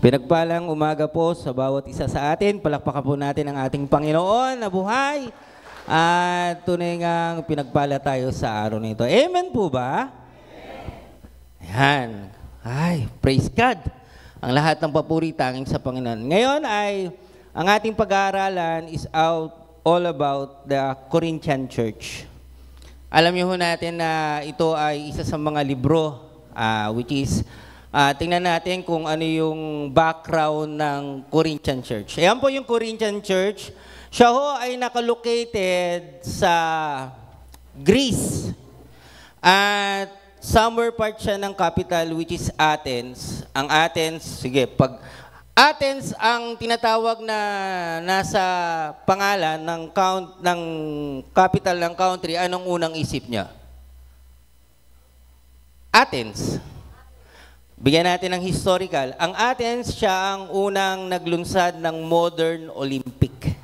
Pinagpalang umaga po sa bawat isa sa atin. Palakpakan po natin ang ating Panginoon na buhay. At tunay ngang pinagpala tayo sa araw nito. Amen po ba? Ayan. Ay, praise God. Ang lahat ng papuri tanging sa Panginoon. Ngayon ay, ang ating pag-aaralan is all about the Corinthian Church. Alam niyo ho natin na ito ay isa sa mga libro, which is, tingnan natin kung ano yung background ng Corinthian Church. Ayan po yung Corinthian Church. Siya ho ay nakalocated sa Greece. At somewhere part siya ng capital which is Athens. Ang Athens, sige, pag Athens ang tinatawag na nasa pangalan ng capital ng country, anong unang isip niya? Athens. Bigyan natin ng historical. Ang Athens, siya ang unang naglunsad ng modern Olympic.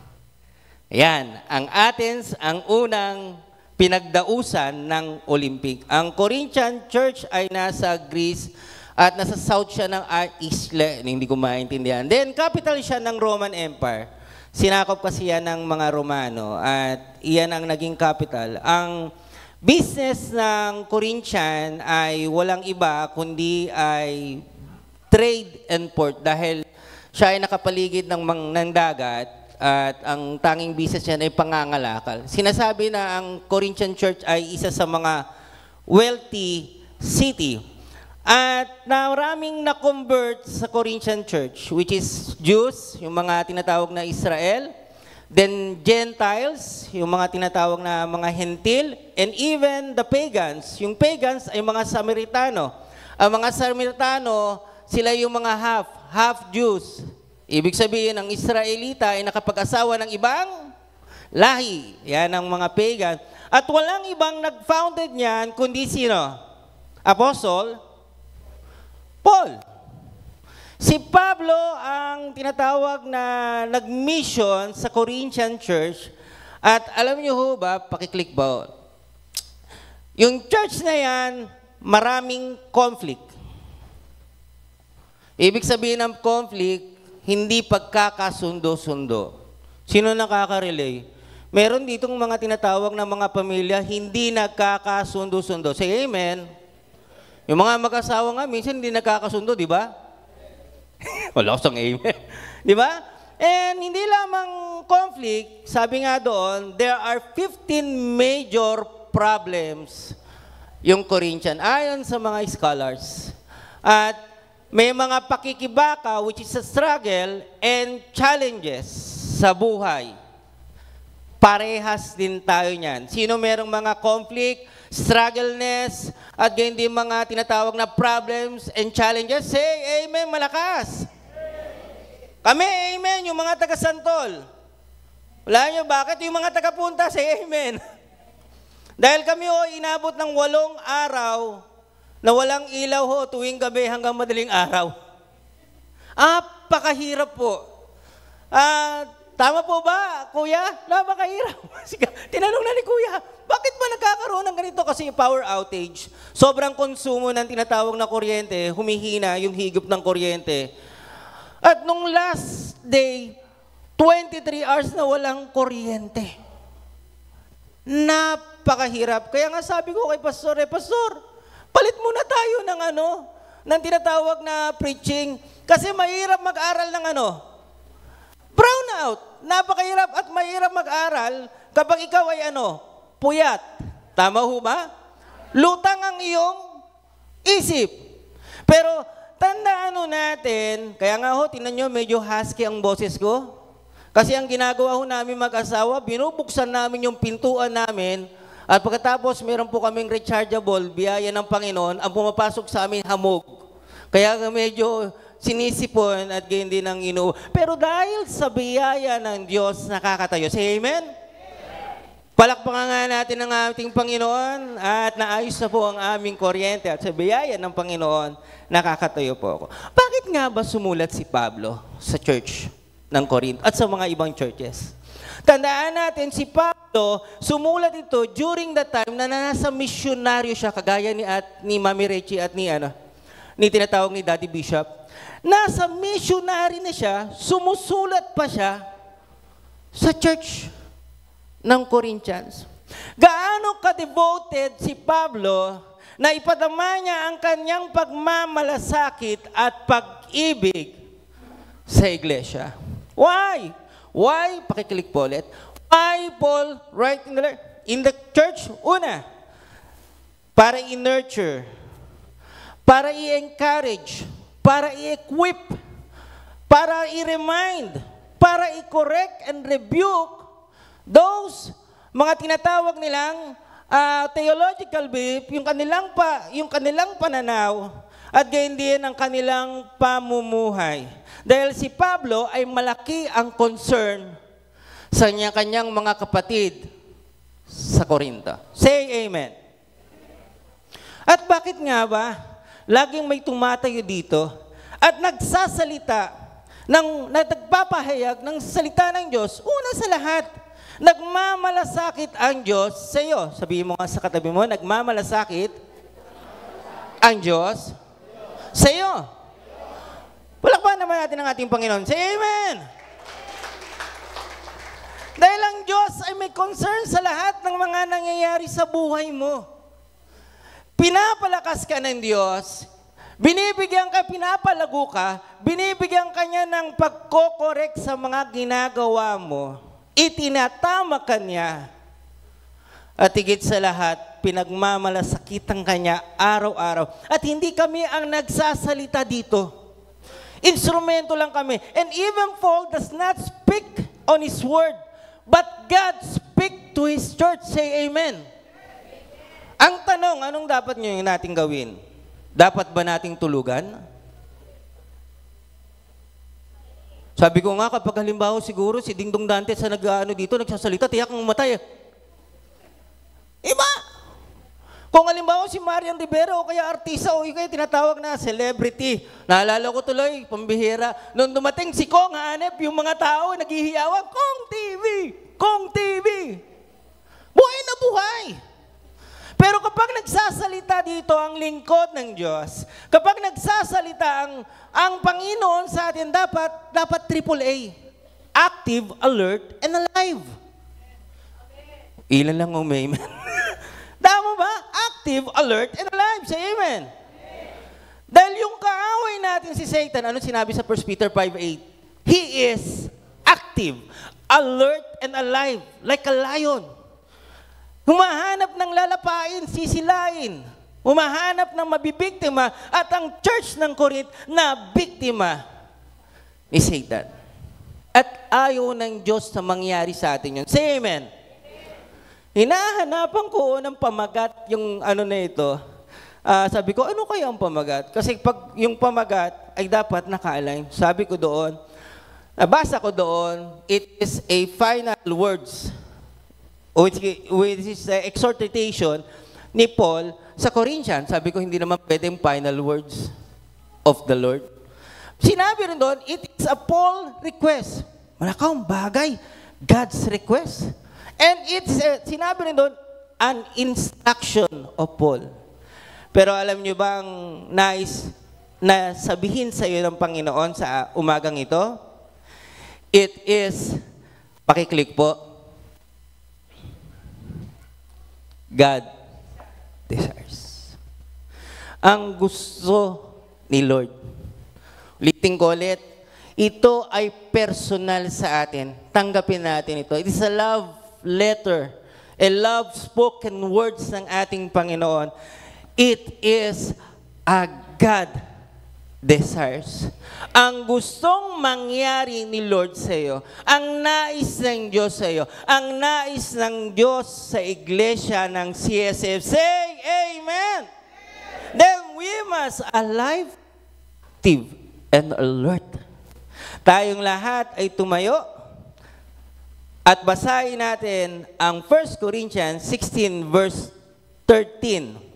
Ayan, ang Athens ang unang pinagdausan ng Olympic. Ang Corinthian Church ay nasa Greece at nasa south siya ng isla, hindi ko maintindihan. Then, capital siya ng Roman Empire. Sinakop kasi yan ng mga Romano at iyan ang naging capital. Ang business ng Corinthian ay walang iba kundi ay trade and port dahil siya ay nakapaligid ng dagat at ang tanging business niya ay pangangalakal. Sinasabi na ang Corinthian Church ay isa sa mga wealthy city. At maraming na-convert sa Corinthian Church, which is Jews, yung mga tinatawag na Israel, then Gentiles, yung mga tinatawag na mga Hentil, and even the pagans. Yung pagans ay mga Samaritano. Ang mga Samaritano, sila yung mga half Jews. Ibig sabihin, ang Israelita ay nakapag-asawa ng ibang lahi. Yan ang mga pagan. At walang ibang nag-founded niyan, kundi sino? Apostle Paul. Si Pablo ang tinatawag na nag-mission sa Corinthian Church. At alam niyo ho ba, pakiclick ba? Yung church na yan, maraming conflict. Ibig sabihin ng conflict, hindi pagkakasundo-sundo. Sino nakaka-relay? Meron ditong mga tinatawag na mga pamilya, hindi nagkakasundo-sundo. Say amen. Yung mga mag-asawa nga, minsan hindi nagkakasundo, di ba? Wala ko sang amen. Di ba? And hindi lamang conflict, sabi nga doon, there are 15 major problems yung Corinthian, ayon sa mga scholars. At may mga pakikibaka, which is a struggle, and challenges sa buhay. Parehas din tayo niyan. Sino merong mga conflict, struggleness, at ganyan din mga tinatawag na problems and challenges? Say amen, malakas. Kami, amen, yung mga taga-santol. Wala nyo, bakit? Yung mga taga-punta, say amen. Dahil kami inabot ng 8 araw na walang ilaw tuwing gabi hanggang madaling araw. Pakahirap po. Tama po ba, Kuya? Napakahirap. Tinanong na ni Kuya, bakit ba nagkakaroon ng ganito? Kasi power outage. Sobrang konsumo ng tinatawag na kuryente, humihina yung higop ng kuryente. At nung last day, 23 hours na walang kuryente. Napakahirap. Kaya nga sabi ko kay Pastor, Pastor, palit muna tayo ng tinatawag na preaching. Kasi mahirap mag-aral ng brownout. Napakahirap at mahirap mag-aral kapag ikaw ay puyat. Tama ho ba? Lutang ang iyong isip. Pero tandaan natin, kaya nga tingnan nyo, medyo husky ang boses ko. Kasi ang ginagawa namin mag-asawa, binubuksan namin yung pintuan namin at pagkatapos meron po kaming rechargeable, biyaya ng Panginoon, ang pumapasok sa amin hamog. Kaya medyo sinisipon at ganyan din ang Pero dahil sa biyaya ng Diyos, nakakatayo. Say amen? Palakpakan nga natin ang ating Panginoon at naayos na po ang aming kuryente at sa biyaya ng Panginoon, nakakatayo po ako. Bakit nga ba sumulat si Pablo sa church ng Corinth at sa mga ibang churches? Tandaan natin, si Pablo, sumulat ito during the time na nasa misyonaryo siya, kagaya ni Mami Reggie at ni tinatawag ni Daddy Bishop, nasa missionary na siya, sumusulat pa siya sa church ng Corinthians. Gaano ka-devoted si Pablo na ipadama niya ang kanyang pagmamalasakit at pag-ibig sa iglesia. Why? Why? Pakiclick po ulit. Why Paul write in the church? Una, para i-nurture, para i-encourage, para i-equip, para i-remind, para i-correct and rebuke those mga tinatawag nilang theological belief, yung kanilang pananaw, at gayon din ang kanilang pamumuhay. Dahil si Pablo ay malaki ang concern sa kanyang mga kapatid sa Korinto. Say amen. At bakit nga ba laging may tumatayo dito at nagsasalita, nagpapahayag ng salita ng Diyos? Una sa lahat, nagmamalasakit ang Diyos sa iyo. Sabihin mo nga sa katabi mo, nagmamalasakit ang Diyos sa iyo. Palakpakan naman natin ang ating Panginoon. Say amen! Dahil ang Diyos ay may concern sa lahat ng mga nangyayari sa buhay mo. Pinapalakas ka ng Diyos, binibigyan ka, pinapalago ka, binibigyan ka niya ng pagkokorek sa mga ginagawa mo. Itinatama ka niya. At higit sa lahat, pinagmamalasakitan ka niya araw-araw. At hindi kami ang nagsasalita dito. Instrumento lang kami. And even Paul does not speak on His word, but God speak to His church. Say amen. Ang tanong, anong dapat nyo natin gawin? Dapat ba nating tulugan? Sabi ko nga, kapag halimbawa siguro si Dingdong Dante sa nag-ano dito, nagsasalita, tiyak ang matay. Iba! Kung halimbawa si Marian Rivera o kaya artista o kaya tinatawag na celebrity, naalala ko tuloy, pambihira, nung dumating si Kong Hanep, yung mga tao naghihiyawan, Kong TV! Kong TV! Buhay na buhay! Pero kapag nagsasalita dito ang lingkod ng Diyos, kapag nagsasalita ang Panginoon sa atin, dapat AAA. Active, alert, and alive. Ilan lang amen. Tama ba? Active, alert, and alive. Say amen. Dahil yung kaaway natin si Satan, ano sinabi sa 1 Peter 5:8? He is active, alert, and alive, like a lion. Humahanap ng lalapain, sisilain. Humahanap ng mabibiktima at ang church ng Corinth na biktima ni Satan. At ayaw ng Diyos na mangyari sa atin yun. Say amen. Hinahanapan ko ng pamagat yung ano na ito. Sabi ko, ano kaya ang pamagat? Kasi pag yung pamagat ay dapat naka-align. Sabi ko doon, basa ko doon, it is a final words. Which is the exhortation ni Paul sa Corinthians. Sabi ko, hindi naman pwedeng final words of the Lord. Sinabi rin doon, it is a Paul request. Malakang bagay, God's request. And it's, sinabi rin doon, an instruction of Paul. Pero alam nyo bang nais na sabihin sa iyo ng Panginoon sa umagang ito? It is, pakiclick po, God desires. Ang gusto ni Lord. Ulitin ko ulit, ito ay personal sa atin. Tanggapin natin ito. It is a love letter, a love spoken words ng ating Panginoon. It is a God desires. Ang gustong mangyari ni Lord sa iyo, ang nais ng Diyos sa iyo, ang nais ng Diyos sa iglesia ng CSF. Say amen! Then we must alive, active, and alert. Tayong lahat ay tumayo at basahin natin ang 1 Corinthians 16 verse 13.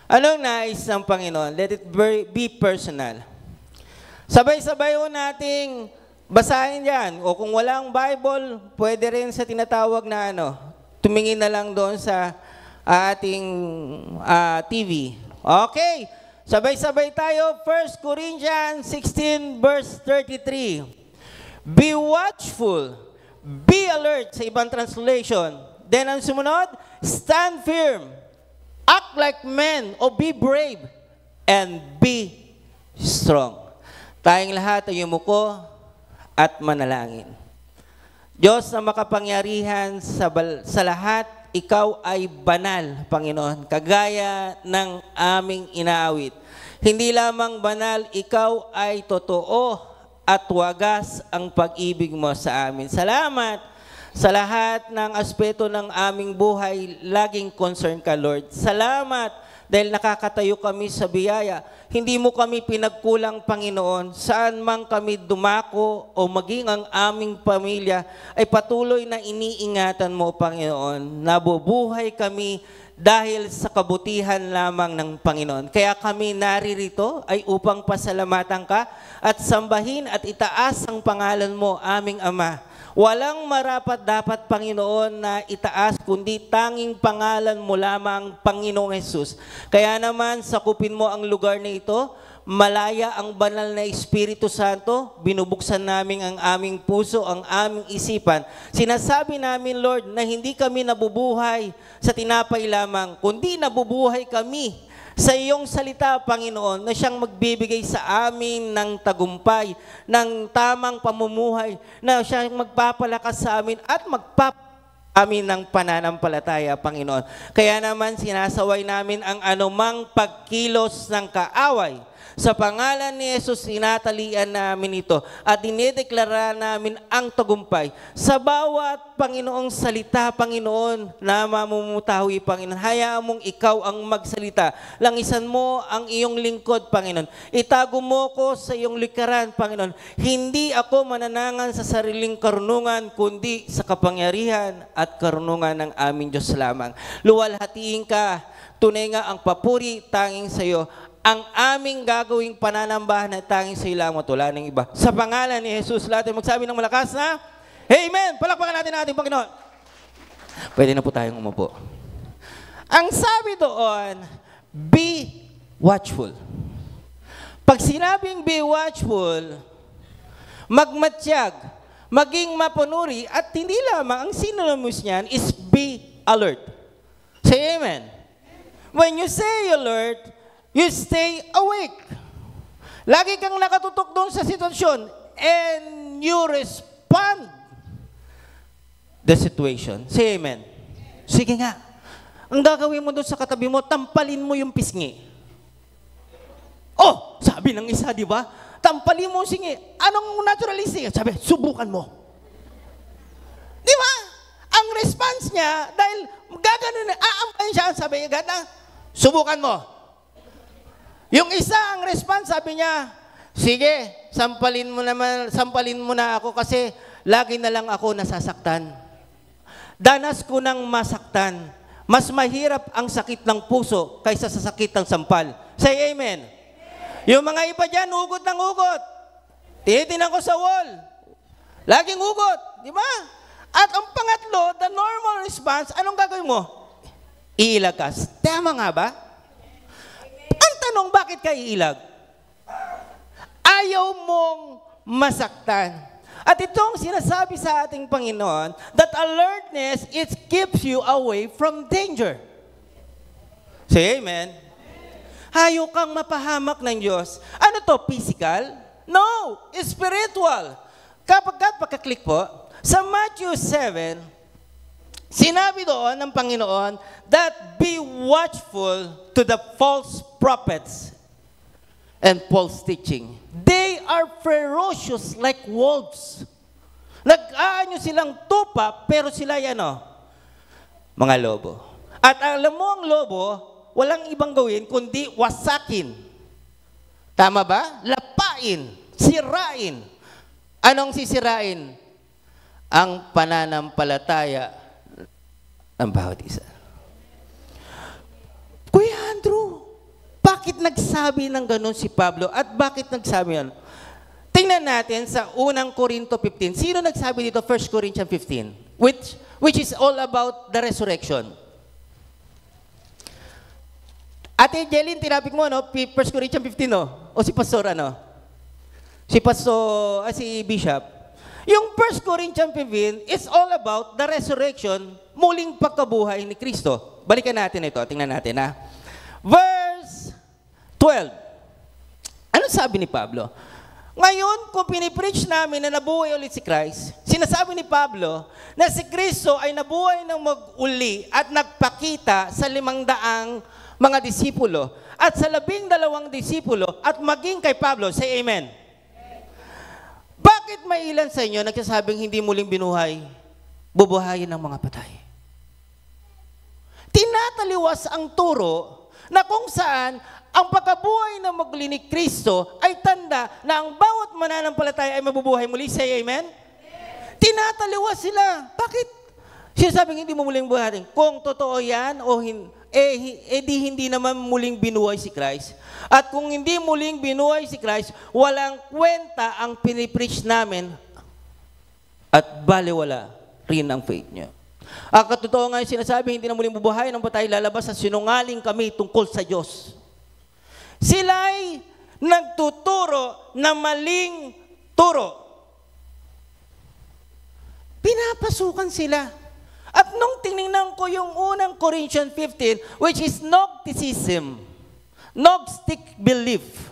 Anong nais ng Panginoon? Let it be personal. Sabay-sabay ho nating basahin yan. O kung walang Bible, pwede rin sa tinatawag na tumingin na lang doon sa ating TV. Okay. Sabay-sabay tayo, 1 Corinthians 16 verse 33. Be watchful, be alert sa ibang translation. Then ang sumunod, stand firm, act like men, o be brave, and be strong. Tayong lahat ay yumuko at manalangin. Diyos na makapangyarihan sa lahat, ikaw ay banal, Panginoon, kagaya ng aming inaawit. Hindi lamang banal, ikaw ay totoo at wagas ang pag-ibig mo sa amin. Salamat sa lahat ng aspeto ng aming buhay, laging concern ka, Lord. Salamat dahil nakakatayo kami sa biyaya. Hindi mo kami pinagkulang, Panginoon. Saan man kami dumako o maging ang aming pamilya, ay patuloy na iniingatan mo, Panginoon. Nabubuhay kami dahil sa kabutihan lamang ng Panginoon. Kaya kami naririto ay upang pasalamatan ka at sambahin at itaas ang pangalan mo, aming Ama. Walang marapat dapat, Panginoon, na itaas, kundi tanging pangalan mo lamang, Panginoong Hesus. Kaya naman, sakupin mo ang lugar na ito, malaya ang banal na Espiritu Santo, binubuksan namin ang aming puso, ang aming isipan. Sinasabi namin, Lord, na hindi kami nabubuhay sa tinapay lamang, kundi nabubuhay kami sa iyong salita, Panginoon, na siyang magbibigay sa amin ng tagumpay, ng tamang pamumuhay, na siyang magpapalakas sa amin at amin ng pananampalataya, Panginoon. Kaya naman sinasaway namin ang anumang pagkilos ng kaaway. Sa pangalan ni Jesus, sinatalian namin ito at dinideklara namin ang tagumpay. Sa bawat Panginoong salita, Panginoon, na mamumutawi, Panginoon, hayaan mong ikaw ang magsalita. Langisan mo ang iyong lingkod, Panginoon. Itago mo ko sa iyong likaran, Panginoon. Hindi ako mananangan sa sariling karunungan, kundi sa kapangyarihan at karunungan ng aming Diyos lamang. Luwalhatiin ka, tunay nga ang papuri tanging sa iyo. Ang aming gagawing pananambahan na tanging sa iyo lamang, wala ng iba. Sa pangalan ni Jesus, lahat ay magsabi ng malakas na, Amen! Palakpakan natin ating Panginoon. Pwede na po tayong umupo. Ang sabi doon, be watchful. Pag sinabing be watchful, magmatsyag, maging mapunuri, at hindi lamang, ang synonymous niyan is be alert. Say amen. When you say alert, you stay awake. Lagi kang nakatutok doon sa sitwasyon and you respond the situation. Say amen. Sige nga. Ang gagawin mo doon sa katabi mo, tampalin mo yung pisngi. Oh, sabi ng isa, di ba? Tampalin mo yung singi. Anong naturalistic? Sabi, subukan mo. Di ba? Ang response niya, dahil gaganon, aampayin siya, sabi niya, gana, subukan mo. Yung isa, ang response, sabi niya, sige, sampalin mo na ako kasi lagi na lang ako nasasaktan. Danas ko nang masaktan. Mas mahirap ang sakit ng puso kaysa sa sakit ng sampal. Say amen. Yung mga iba dyan, ugot ng ugot. Tinitingnan ko sa wall. Laging ugot, di ba? At ang pangatlo, the normal response, anong gagawin mo? Iilagas. Tama nga ba? Tanong, bakit ka iilag? Ayaw mong masaktan. At itong sinasabi sa ating Panginoon, that alertness, it keeps you away from danger. Say amen. Ayaw kang mapahamak ng Diyos. Ano to, physical? No, spiritual. Kapag pagka-click po, sa Matthew 7, sinabi doon ng Panginoon that be watchful to the false prophets and false teaching. They are ferocious like wolves. Nag-aanyo silang tupa, pero sila mga lobo. At alam mo ang lobo, walang ibang gawin kundi wasakin. Tama ba? Lapain, sirain. Anong sisirain? Ang pananampalataya ng bawat isa. Kuya Andrew, bakit nagsabi ng ganun si Pablo? At bakit nagsabi yan? Tingnan natin sa unang Korinto 15. Sino nagsabi dito? 1 Corinthians 15. Which is all about the resurrection. Ate Jeline, tinapik mo, no? 1 Corinthians 15, no? O si Pastor, ano? Si Pastor, si Bishop. Yung 1 Corinthians 15 is all about the resurrection, muling pagkabuhay ni Kristo. Balikan natin ito. Tingnan natin, ha? Verse 12. Ano sabi ni Pablo? Ngayon, kung pinipreach namin na nabuhay ulit si Christ, sinasabi ni Pablo na si Kristo ay nabuhay ng mag-uli at nagpakita sa 500 mga disipulo at sa 12 disipulo at maging kay Pablo. Say amen. Bakit may ilan sa inyo nagsasabing hindi muling binuhay, bubuhayin ng mga patay? Tinataliwas ang turo na kung saan ang pagkabuhay ng maguli ni Kristo ay tanda na ang bawat mananampalataya ay mabubuhay muli. Say amen? Tinataliwas sila. Bakit? Sinasabing hindi mo muling buhayin. Kung totoo yan o di hindi naman muling binuhay si Christ. At kung hindi muling binuhay si Christ, walang kwenta ang pinipreach namin at baliwala rin ang faith niya. Ang katotoo nga yung sinasabi, hindi na muling bubuhay ng patay, lalabas sa sinungaling kami tungkol sa Diyos. Sila'y nagtuturo na maling turo. Pinapasukan sila. At nung tinignan ko yung unang Corinthians 15, which is Gnosticism, Gnostic belief.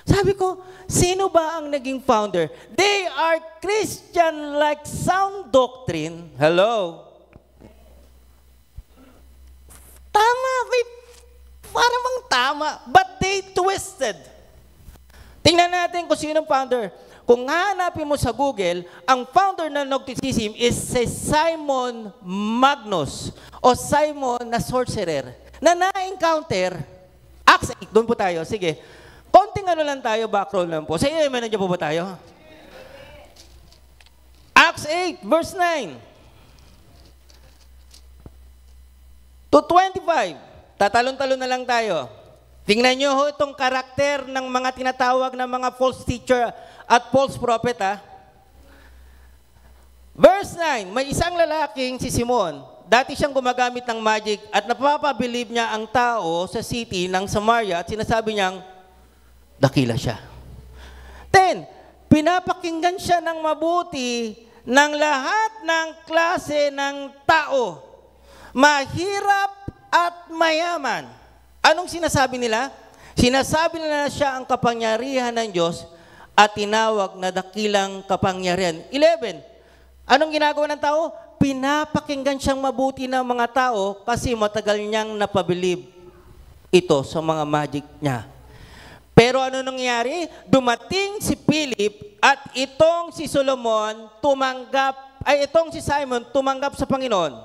Sabi ko, sino ba ang naging founder? They are Christian-like sound doctrine. Hello? Tama, parang tama, but they twisted. Tingnan natin kung sino ang founder. Kung hanapin mo sa Google, ang founder ng Gnosticism is si Simon Magnus o Simon na sorcerer na na-encounter. Acts 8, doon po tayo. Sige. Konting ano lang tayo, background lang po. Sa iyo, may nandiyan po ba tayo? Acts 8, verse 9 to 25. Tatalon-talon na lang tayo. Tingnan nyo ho itong karakter ng mga tinatawag na mga false teacher at false prophet, ha? Verse 9, may isang lalaking si Simon. Dati siyang gumagamit ng magic at napapabilib niya ang tao sa city ng Samaria at sinasabi niyang dakila siya. 10, pinapakinggan siya ng mabuti ng lahat ng klase ng tao, mahirap at mayaman. Anong sinasabi nila? Sinasabi nila siya ang kapangyarihan ng Diyos at tinawag na dakilang kapangyarihan. 11. Anong ginagawa ng tao? Pinapakinggan siyang mabuti ng mga tao kasi matagal niyang napabilib ito sa mga magic niya. Pero ano nangyari? Dumating si Philip at itong si Solomon itong si Simon tumanggap sa Panginoon.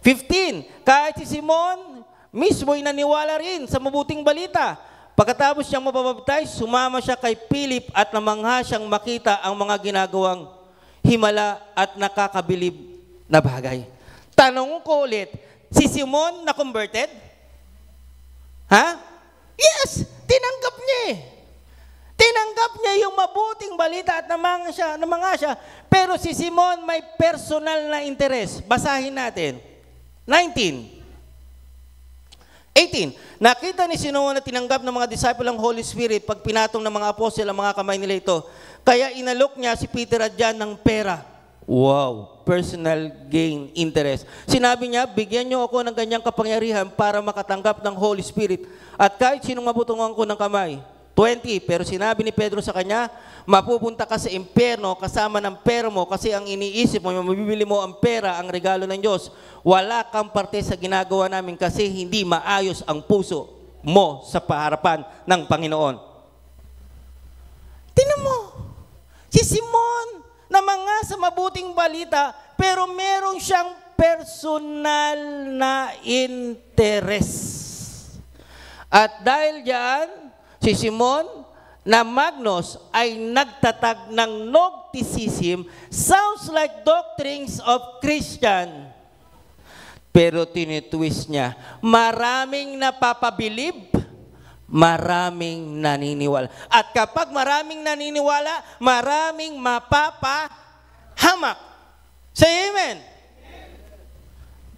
15. Kahit si Simon mismo'y naniwala rin sa mabuting balita. Pagkatapos siyang mapabaptize, sumama siya kay Philip at namangha siyang makita ang mga ginagawang himala at nakakabilib na bagay. Tanong ko ulit, si Simon na converted? Ha? Yes! Tinanggap niya eh. Tinanggap niya yung mabuting balita at namangha siya. Pero si Simon may personal na interes. Basahin natin. 19. 18. Nakita ni Simon na tinanggap ng mga disciple ang Holy Spirit pag pinatong ng mga apostle ang mga kamay nila ito. Kaya inalok niya si Peter at John ng pera. Wow! Personal gain, interest. Sinabi niya, bigyan niyo ako ng ganyang kapangyarihan para makatanggap ng Holy Spirit. At kahit sinong mabutungan ko ng kamay. 20. Pero sinabi ni Pedro sa kanya, mapupunta ka sa impyerno kasama ng pera mo kasi ang iniisip mo, mabibili mo ang pera, ang regalo ng Diyos. Wala kang parte sa ginagawa namin kasi hindi maayos ang puso mo sa paharapan ng Panginoon. Tingnan mo, si Simon na mga sa mabuting balita, pero meron siyang personal na interest. At dahil diyan, si Simon na Magnus ay nagtatag ng Gnosticism, sounds like doctrines of Christian. Pero tinitwist niya, maraming napapabilib, maraming naniniwala. At kapag maraming naniniwala, maraming mapapahamak. Say amen.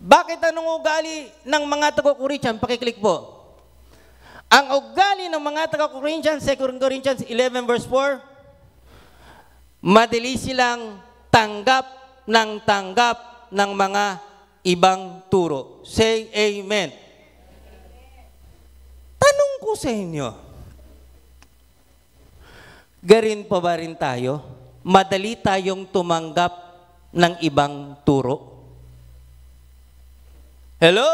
Bakit anong ugali ng mga taga-Christian? Pakiclick po. Ang ugali ng mga taga-Corinthians, 2 Corinthians 11 verse 4, madali silang tanggap ng mga ibang turo. Say amen. Tanong ko sa inyo, garin pa ba rin tayo? Madali tayong tumanggap ng ibang turo? Hello?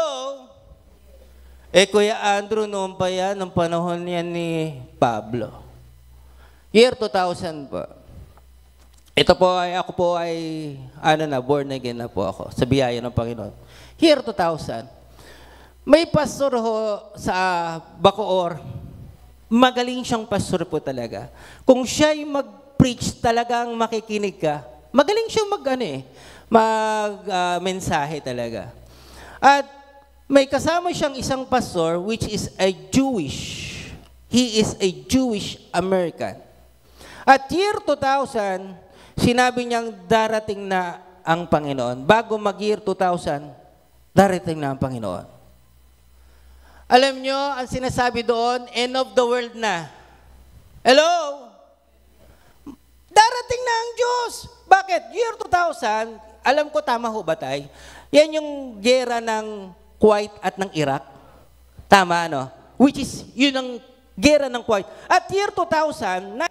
Kuya Andrew, noon pa yan, ng panahon yan ni Pablo. Year 2000 po. Ako po ay, born again na po ako, sa biyaya ng Panginoon. Year 2000. May pastor ho sa Bacoor, magaling siyang pastor po talaga. Kung siya'y mag-preach, talagang makikinig ka. Magaling siyang mensahe talaga. At may kasama siyang isang pastor which is a Jewish. He is a Jewish American. At year 2000, sinabi niyang darating na ang Panginoon. Bago mag-year 2000, darating na ang Panginoon. Alam nyo, ang sinasabi doon, end of the world na. Hello? Darating na ang Diyos. Bakit? Year 2000, alam ko tama ho ba tayo? Yan yung gera ng Kuwait at ng Iraq. Tama, ano? Which is, yun ang gera ng Kuwait. At year 2000,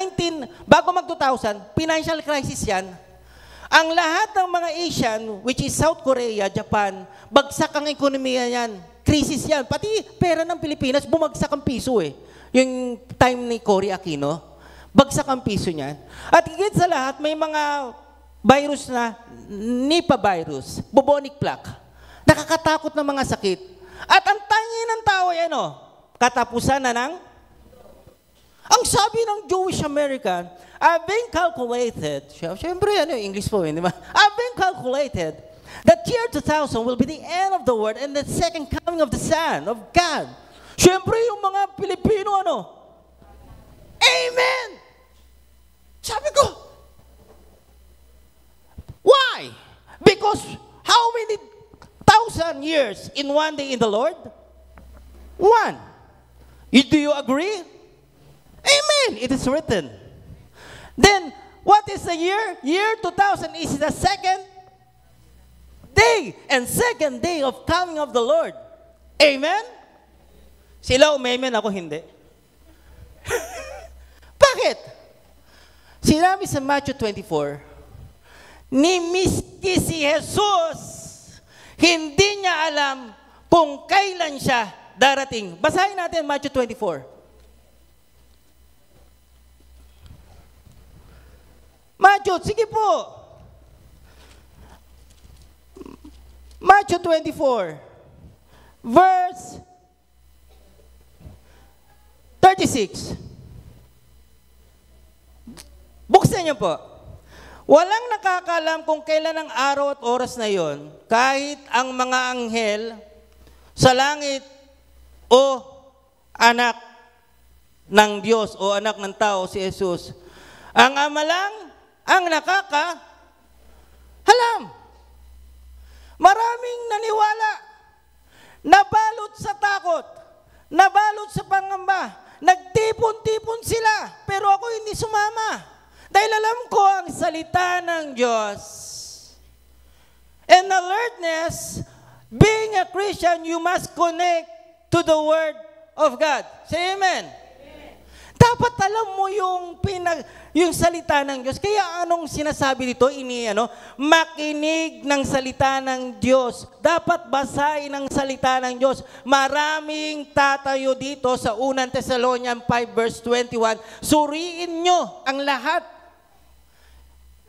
bago mag-2000, financial crisis yan. Ang lahat ng mga Asian, which is South Korea, Japan, bagsak ang ekonomiya yan. Crisis yan. Pati pera ng Pilipinas, bumagsak ang piso eh. Yung time ni Cory Aquino, bagsak ang piso niyan. At higit sa lahat, may mga virus na Nipah virus, bubonic plague. Nakakatakot na mga sakit. At ang tangi ng tao ay katapusan na ng... Ang sabi ng Jewish American, I've been calculated, siyempre English po di ba? I've been calculated that year 2000 will be the end of the world and the second coming of the Son of God. Siyempre yung mga Pilipino Amen! Sabi ko, why? Because how many 1,000 years in one day in the Lord? One. Do you agree? Amen. It is written. Then, what is the year? Year 2000 is the second day and second day of coming of the Lord. Amen? Sila umamen, ako hindi. Bakit? Sinabi sa Matthew 24, ni miski si Jesus, hindi niya alam kung kailan siya darating. Basahin natin Matthew 24. Matthew, sige po. Matthew 24, verse 36. Buksan niyo po. Walang nakakalam kung kailan ang araw at oras na yon, kahit ang mga anghel sa langit o anak ng Diyos o anak ng tao si Jesus. Ang Ama lang ang nakakahalam. Maraming naniwala, nabalot sa takot, nabalot sa pangamba, nagtipon-tipon sila, pero ako hindi sumama. Dahil alam ko ang salita ng Diyos. And alertness, being a Christian, you must connect to the Word of God. Say amen. Dapat alam mo yung salita ng Diyos. Kaya anong sinasabi dito? Makinig ng salita ng Diyos. Dapat basahin ang salita ng Diyos. Maraming tatayo dito sa 1 Thessalonians 5 verse 21. Suriin nyo ang lahat.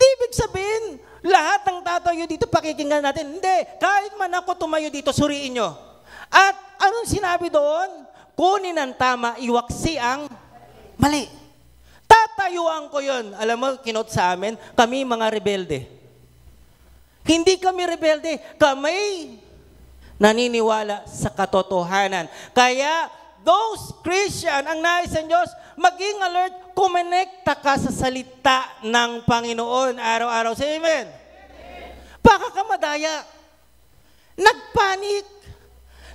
Ibig sabihin, lahat ng tatayo dito, pakikinggan natin. Hindi, kahit man ako tumayo dito, suriin nyo. At anong sinabi doon? Kunin ang tama, iwaksi ang mali. Tatayuan ko yun. Alam mo, kinot sa amin, kami mga rebelde. Hindi kami rebelde, kami naniniwala sa katotohanan. Kaya, those Christian, ang nais ng Diyos, maging alert, kumonekta ka sa salita ng Panginoon araw-araw. Say amen. Baka ka madaya, nagpanik,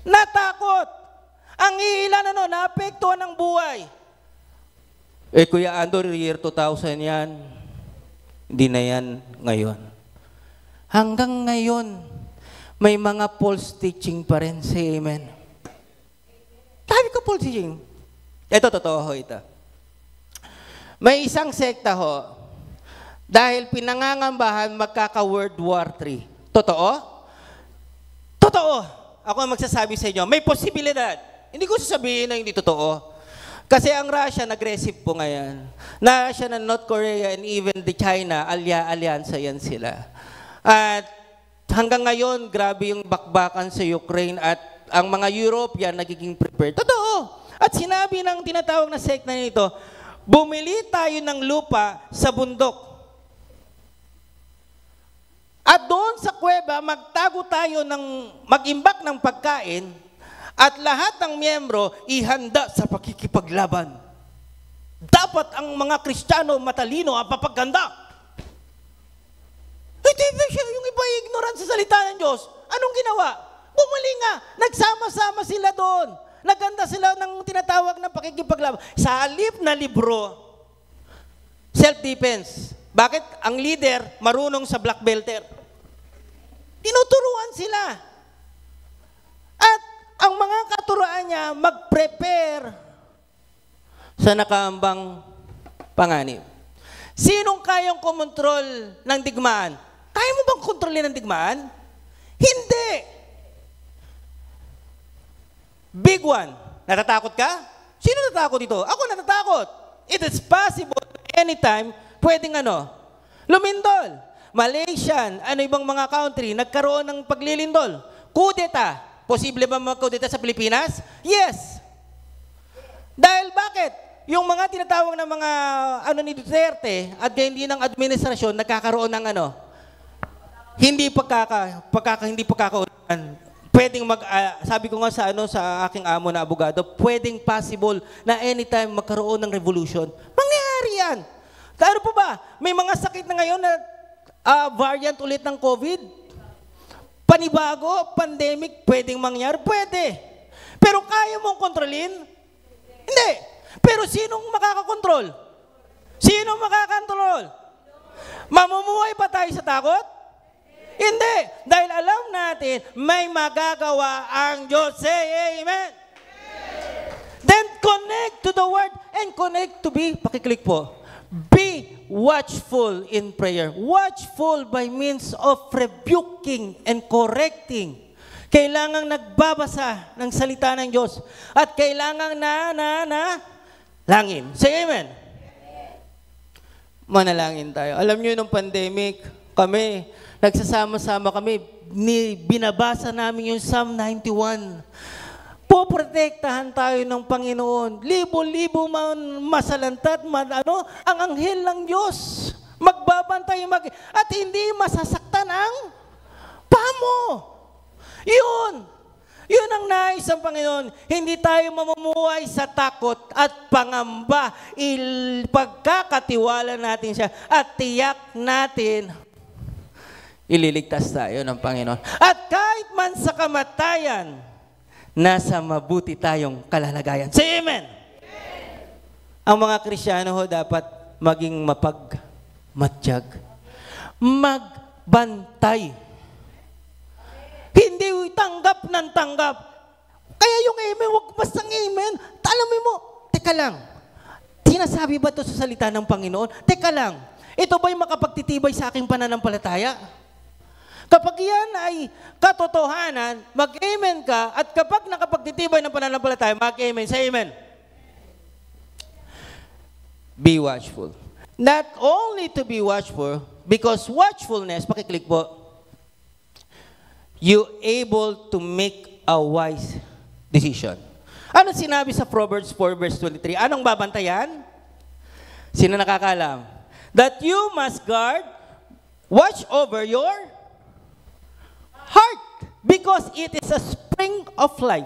natakot. Ang ilan naapektuhan ng buhay. Kuya Andor, year 2000 yan. Hindi na yan ngayon. Hanggang ngayon, may mga false teaching pa rin. Say amen. Sabi ko false teaching. Ito, totoo ho ito. May isang sekta ho, dahil pinangangambahan magkaka-World War III. Totoo? Totoo. Ako ang magsasabi sa inyo, may posibilidad. Hindi ko sasabihin na hindi totoo. Kasi ang Russia, aggressive po ngayon. Russia ng North Korea and even the China, alyansa yan sila. At hanggang ngayon, grabe yung bakbakan sa Ukraine at ang mga European nagiging prepared. Totoo. At sinabi ng tinatawag na sekta nito, bumili tayo ng lupa sa bundok. At doon sa kuweba, magtago tayo mag-imbak ng pagkain at lahat ng miyembro ihanda sa pakikipaglaban. Dapat ang mga Kristiyano matalino ang papaganda. Hindi ba siya yung iba ignorant sa salita ng Diyos? Anong ginawa? Bumali nga. Nagsama-sama sila doon. Naganda sila ng tinatawag na pakikipaglaban. Sa halip na libro, self-defense. Bakit? Ang leader marunong sa black belter. Tinuturuan sila. At ang mga katuruan niya mag-prepare sa nakaambang panganib. Sinong kayang kumontrol ng digmaan? Kaya mo bang kontrolin ng digmaan? Hindi. Big one. Natatakot ka? Sino natatakot dito? Ako natatakot. It is possible anytime pwedeng lumindol. Malaysian, ibang mga country, nagkaroon ng paglilindol. Kudeta. Posible ba mag-kudeta sa Pilipinas? Yes. Dahil bakit? Yung mga tinatawag na mga ni Duterte at hindi ng administrasyon nagkakaroon ng hindi pagkakaunahan. Pwedeng sabi ko nga sa aking amo na abogado, pwedeng possible na anytime magkaroon ng revolution. Mangyayari yan. Ano po ba? May mga sakit na ngayon na variant ulit ng COVID. Panibago, pandemic, pwedeng mangyari? Pwede. Pero kaya mong kontrolin? Hindi. Pero sinong makakakontrol? Sinong makakakontrol? Mamumuhay pa tayo sa takot? Hindi. Dahil alam natin, may magagawa ang Diyos. Say amen. Then connect to the Word and connect to be, pakiclick po, be watchful in prayer. Watchful by means of rebuking and correcting. Kailangang nagbabasa ng salita ng Diyos. At kailangang langin. Say amen. Manalangin tayo. Alam niyo, nung pandemic, kami, nagsasama-sama kami, binabasa namin yung Psalm 91. Poprotektahan tayo ng Panginoon. Libo-libo man masalantat, ang anghel ng Diyos. Magbabantay, at hindi masasaktan ang pamo. Yun ang nais ng Panginoon. Hindi tayo mamumuhay sa takot at pangamba. Pagkakatiwala natin siya at tiyak natin, ililigtas tayo ng Panginoon. At kahit man sa kamatayan, nasa mabuti tayong kalalagayan. Say amen! Ang mga Kristiyano dapat maging mapagmatiyag. Magbantay. Hindi tanggap ng tanggap. Kaya yung amen, huwag bastang amen. Alamin mo, teka lang. Sinasabi ba ito sa salita ng Panginoon? Teka lang. Ito ba'y makapagtitibay sa aking pananampalataya? Kapag yan ay katotohanan, mag-amen ka, at kapag nakapagtitibay ng pananampalataya, mag-amen. Say amen. Be watchful. Not only to be watchful, because watchfulness, pakiclick po, you able to make a wise decision. Ano sinabi sa Proverbs 4 verse 23? Anong babantayan? Sino nakakalam? That you must guard, watch over your heart, because it is a spring of life.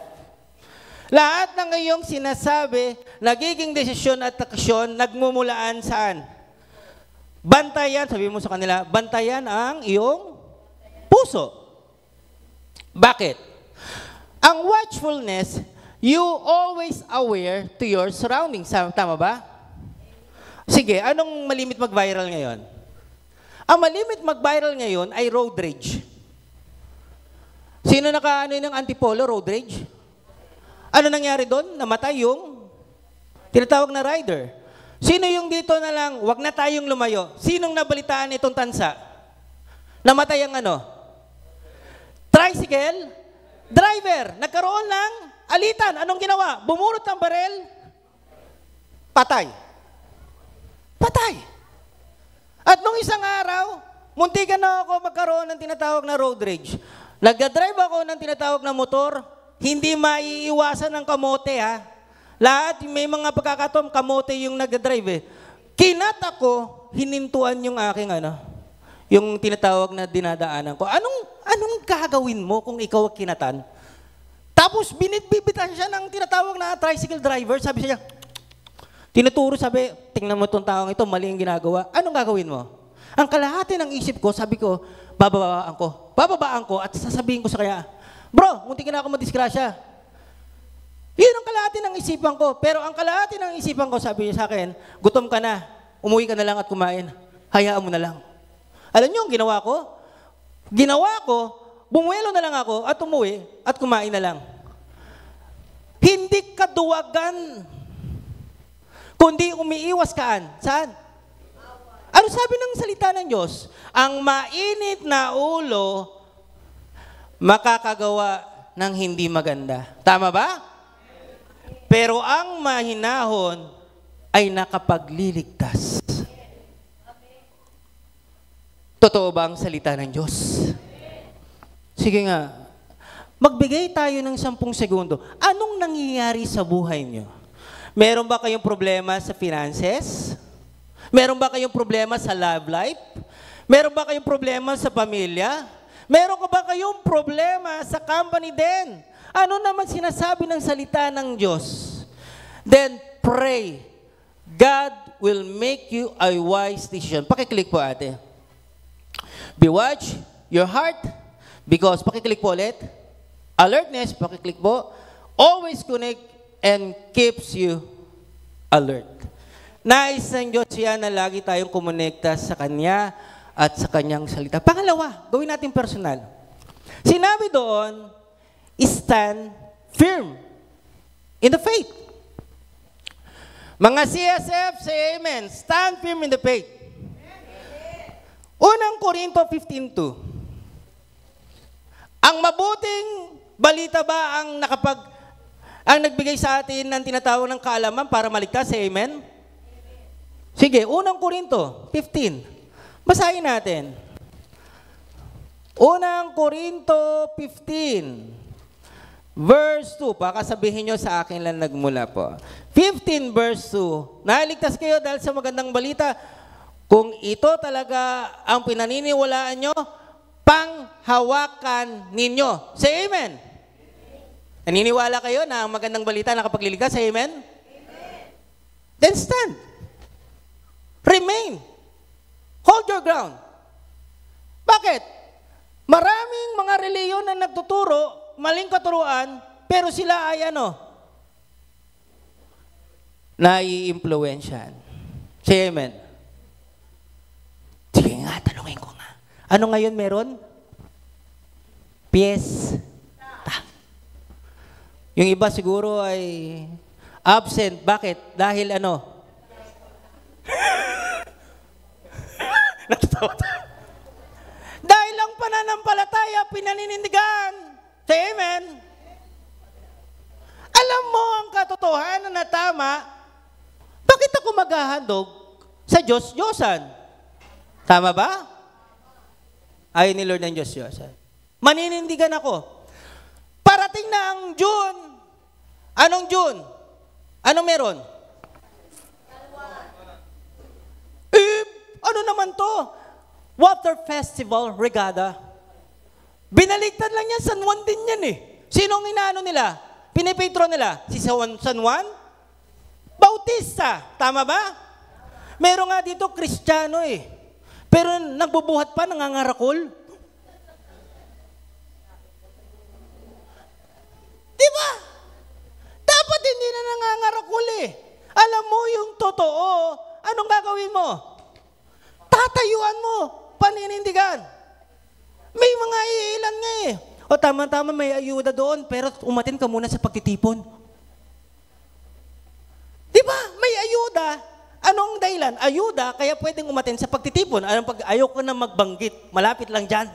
Lahat ng iyong sinasabi, nagiging desisyon at aksyon, nagmumulaan saan? Bantayan, sabi mo sa kanila, bantayan ang iyong puso. Bakit? Ang watchfulness, You always aware to your surroundings. Tama ba? Sige, anong malimit mag-viral ngayon? Ang malimit mag-viral ngayon ay road rage. Sino nakaano ng antipolo, road rage? Ano nangyari doon? Namatay yung tinatawag na rider. Sino yung dito na lang, wag na tayong lumayo? Sinong nabalitaan itong tansa? Namatay ang ano? Tricycle driver. Nagkaroon ng alitan. Anong ginawa? Bumurot ng barel. Patay. Patay. At nung isang araw, muntikan na ako magkaroon ng tinatawag na road rage. Nagdadrive ako ng tinatawag na motor, hindi maiiwasan ng kamote ha. Lahat, may mga pagkakataon, kamote yung nagdadrive eh. Kinat ako, hinintuan yung aking yung tinatawag na dinadaanan ko. Anong gagawin mo kung ikaw kinatan? Tapos binitbibitan siya ng tinatawag na tricycle driver. Sabi siya, tinuturo, sabi, tingnan mo itong taong ito, mali yung ginagawa. Anong gagawin mo? Ang kalahati ng isip ko, sabi ko, bababaan ko at sasabihin ko sa kanya, bro, munti ka na ako madisgrasya. Yun ang kalahati ng isipan ko. Pero ang kalahati ng isipan ko, sabi niya sa akin, gutom ka na, umuwi ka na lang at kumain. Hayaan mo na lang. Alam niyo ang ginawa ko? Bumuelo na lang ako at umuwi at kumain na lang. Hindi kaduwagan, kundi umiiwas kaan. Saan? Ano sabi ng salita ng Diyos? Ang mainit na ulo makakagawa ng hindi maganda. Tama ba? Pero ang mahinahon ay nakapagliligtas. Totoo ba ang salita ng Diyos? Sige nga, magbigay tayo ng 10 segundo. Anong nangyayari sa buhay niyo? Meron ba kayong problema sa finances? Meron ba kayong problema sa love life? Meron ba kayong problema sa pamilya? Meron ba kayong problema sa company din? Ano naman sinasabi ng salita ng Diyos? Then pray. God will make you a wise decision. Pakiclick po ate. Bewatch your heart because, pakiclick po ulit. Alertness, pakiclick po. Always connect and keeps you alert. Nais ng Diyos yan na lagi tayong kumonekta sa Kanya at sa Kanyang salita. Pangalawa, gawin natin personal. Sinabi doon, stand firm in the faith. Mga CSF, say amen. Stand firm in the faith. Unang Korinto 15:2. Ang mabuting balita ba ang nagbigay sa atin ng tinatawag ng kaalaman para maligtas? Say amen. Sige, unang Korinto 15. Basahin natin. Unang Korinto 15. Verse 2. Pakasabihin nyo sa akin lang nagmula po. 15 verse 2. Naligtas kayo dahil sa magandang balita. Kung ito talaga ang pinaniniwalaan nyo, panghawakan ninyo. Say amen. Naniniwala kayo na ang magandang balita nakapagliligtas? Say amen. Then stand. Remain. Hold your ground. Bakit? Maraming mga reliyon na nagtuturo, maling katuruan, pero sila ay nai-impluwensyan. Say amen. Sige nga, tanungin ko nga. Ano ngayon meron? Piyesta. Yung iba siguro ay absent. Bakit? Dahil natatawa tayo. Dahil ang pananampalataya, pinaninindigan. Say amen. Alam mo ang katotohanan na tama, bakit ako maghahandog sa Diyos-Diyosan? Tama ba? Ayaw ni Lord ng Diyos-Diyosan. Maninindigan ako. Parating na ang June. Anong June? Anong meron? Ano naman to? Water Festival Regatta. Binaligtad lang yan, San Juan din yan eh. Sinong inaano nila? Pinipetro nila? Si San Juan? Bautista. Tama ba? Meron nga dito, Kristiyano eh. Pero nagbubuhat pa, nangangarakol. Di ba? hindi na nangangarakul eh. Alam mo yung totoo, anong gagawin mo? Tatayuan mo, paninindigan. May mga iilan nga eh. O tama-tama may ayuda doon, pero umatin ka muna sa pagtitipon. Di ba? May ayuda. Anong dahilan? Ayuda, kaya pwedeng umatin sa pagtitipon. Ayoko na magbanggit. Malapit lang dyan.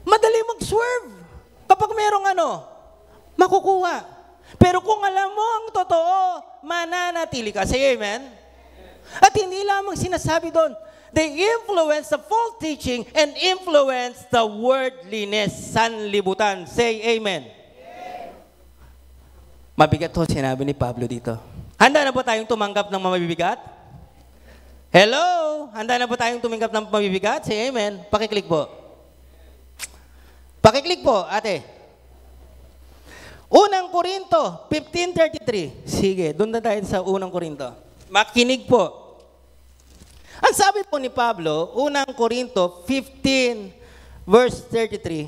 Madali mag-swerve. Kapag merong makukuha. Pero kung alam mo ang totoo, mananatili ka. Say amen? At hindi lamang sinasabi doon, they influence the false teaching and influence the worldliness. Sanlibutan. Say amen. Mabigat to sinabi ni Pablo dito. Handa na ba tayong tumanggap ng mabibigat? Hello? Handa na ba tayong tumanggap ng mabibigat? Say amen. Pakiclick po. Pakiclick po, ate. Unang Korinto, 15:33. Sige, doon na tayo sa Unang Korinto. Makinig po. Ang sabi po ni Pablo, Unang Korinto 15, verse 33,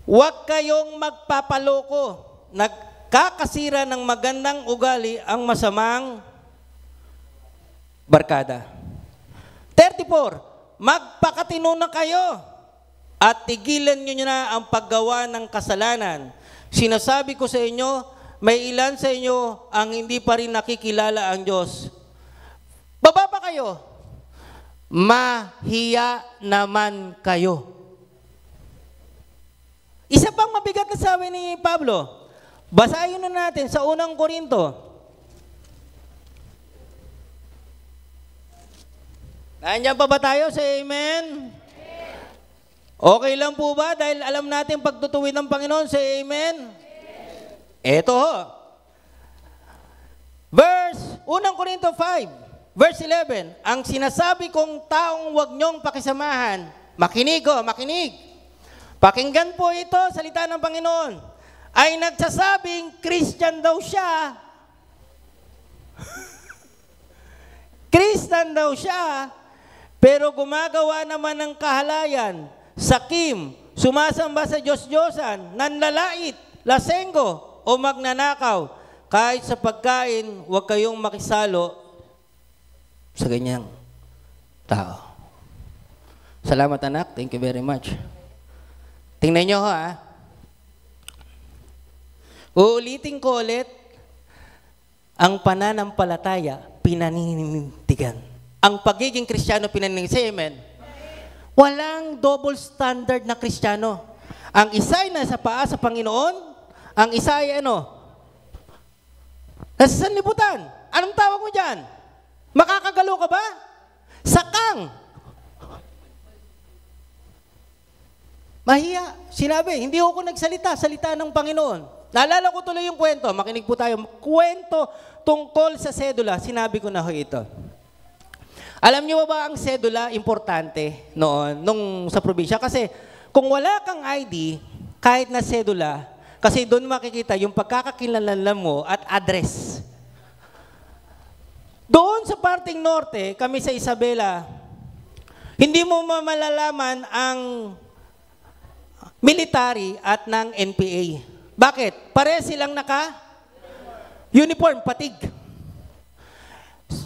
huwag kayong magpapaloko, nagkakasira ng magandang ugali ang masamang barkada. 34, magpakatino na kayo at tigilan nyo na ang paggawa ng kasalanan. Sinasabi ko sa inyo, may ilan sa inyo ang hindi pa rin nakikilala ang Diyos. Baba pa kayo. Mahiya naman kayo. Isa pang mabigat na sabi ni Pablo. Basahin na natin sa Unang Korinto. Nandiyan pa ba tayo? Say amen. Okay lang po ba? Dahil alam natin pagtutuwid ng Panginoon. Say amen. Eto ho. Unang Korinto 5. Verse 11, ang sinasabi kong taong huwag niyong pakisamahan, makinig ko, makinig. Pakinggan po ito, salita ng Panginoon, ay nagsasabing Christian daw siya. Christian daw siya, pero gumagawa naman ng kahalayan, sakim, sumasamba sa Diyos-Diyosan, nanlalait, lasenggo, o magnanakaw. Kahit sa pagkain, huwag kayong makisalo sa ganyang tao. Salamat anak. Thank you very much. Tingnan nyo ha. Uulitin ko ulit, ang pananampalataya, pinaninindigan. Ang pagiging Kristiyano, pinaninindigan. Say amen. Walang double standard na Kristiyano. Ang isa ay nasa paa sa Panginoon, ang isa ay nasa sanlibutan. Anong tawag mo dyan? Makakagalo ka ba? Sakang. Mahiya. Sinabi, hindi ako nagsalita. Salita ng Panginoon. Naalala ko tuloy yung kwento. Makinig po tayo. Kwento tungkol sa sedula. Sinabi ko na ho ito. Alam niyo ba ang sedula importante noon, nung sa probinsya? Kasi kung wala kang ID, kahit na sedula, kasi doon makikita yung pagkakakilanlan mo at address. Doon sa parting norte, kami sa Isabela, hindi mo malalaman ang military at ng NPA. Bakit? Pare silang uniform, patig.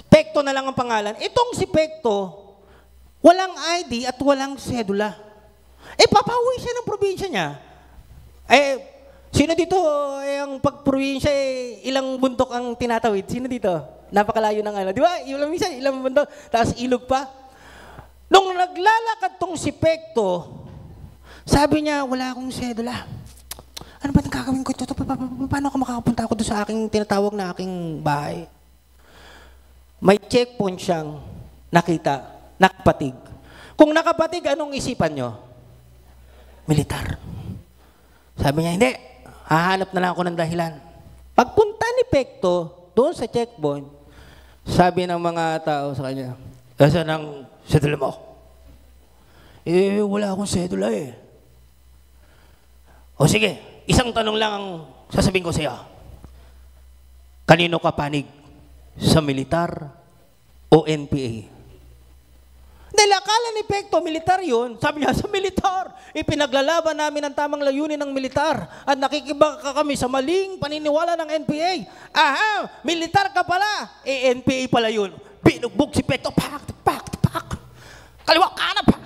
Pekto na lang ang pangalan. Itong si Pekto, walang ID at walang sedula. Papauwi siya ng probinsya niya. Sino dito, ang pagprobinsya, ilang bundok ang tinatawid? Sino dito? Napakalayo ng di ba? Ilang bundok, tapos ilog pa. Nung naglalakad tong si Pekto, sabi niya, wala akong sedula. Ano ba gagawin ko ito? Paano ako makakapunta ako doon sa aking tinatawag na aking bahay? May checkpoint siyang nakita, nakapatig. Kung nakapatig, anong isipan nyo? Militar. Sabi niya, hindi. Hahanap na lang ako ng dahilan. Pagpunta ni Pekto, doon sa checkpoint, sabi ng mga tao sa kanya, saan ang sedula mo? Wala akong sedula eh. O sige, isang tanong lang ang sasabihin ko sa iyo. Kanino ka panig? Sa militar o NPA? Dahil Dahil akala ni Pekto, militar yun. Sabi niya, sa militar, ipinaglalaban namin ang tamang layunin ng militar at nakikibaka kami sa maling paniniwala ng NPA. Aha, militar ka pala. NPA pala yun. Binugbog si Pekto, pak. Kaliwa kanan, pak.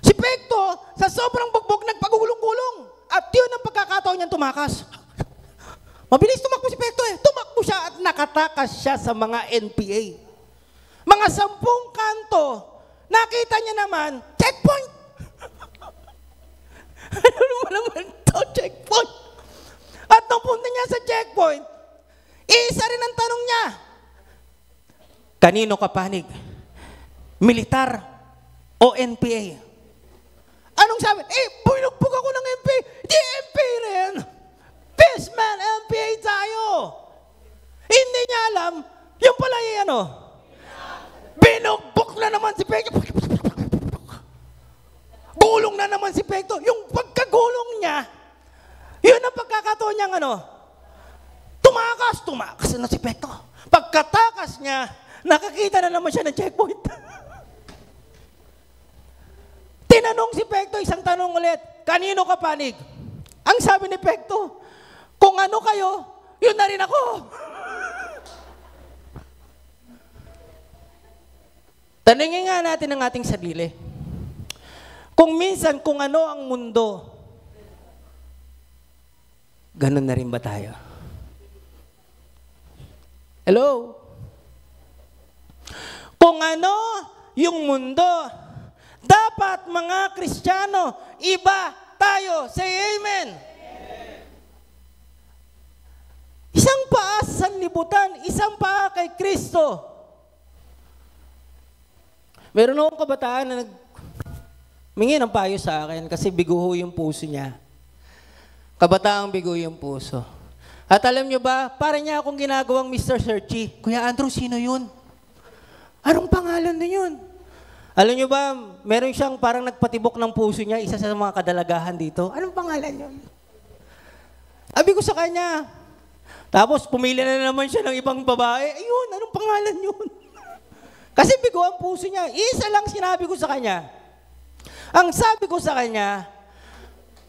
Si Pekto, sa sobrang bugbog, nagpagulong-gulong. At yun ang pagkakataon niyang tumakas. Mabilis tumakbo si Pekto eh. Tumakbo siya at nakatakas siya sa mga NPA. Mga 10 kanto, nakita niya naman, checkpoint! Ano naman ito, checkpoint? At nung punta niya sa checkpoint, isa rin ang tanong niya. Kanino ka panig? Militar o NPA? Anong sabi? Binugbog ako ng NPA. Di NPA rin. Peace man, NPA tayo. Hindi niya alam, yung pala binugbog na naman si Pekto. Gulong na naman si Pekto. Yung pagkagulong niya, yun ang pagkakataon niyang tumakas na si Pekto. Pagkatakas niya, nakakita na naman siya ng checkpoint. Tinanong si Pekto, isang tanong ulit, kanino ka panig? Ang sabi ni Pekto, kung ano kayo, yun na rin ako. Tanungin nga natin ang ating sarili. Kung minsan, kung ano ang mundo, ganun na rin ba tayo? Hello? Kung ano yung mundo, dapat mga Kristiyano, iba tayo. Say amen. Isang paa sa sanlibutan, isang paa kay Kristo. Meron akong kabataan na nagmingi ng payo sa akin kasi bigo yung puso niya. Kabataang bigo yung puso. At alam niyo ba, para niya akong ginagawang Mr. Searchy. Kuya Andrew, sino yun? Anong pangalan na yun? Alam niyo ba, meron siyang parang nagpatibok ng puso niya, isa sa mga kadalagahan dito. Anong pangalan yun? Sabi ko sa kanya. Tapos pumili na naman siya ng ibang babae. Ayun, anong pangalan yun? Kasi bigo ang puso niya. Isa lang sinabi ko sa kanya. Ang sabi ko sa kanya,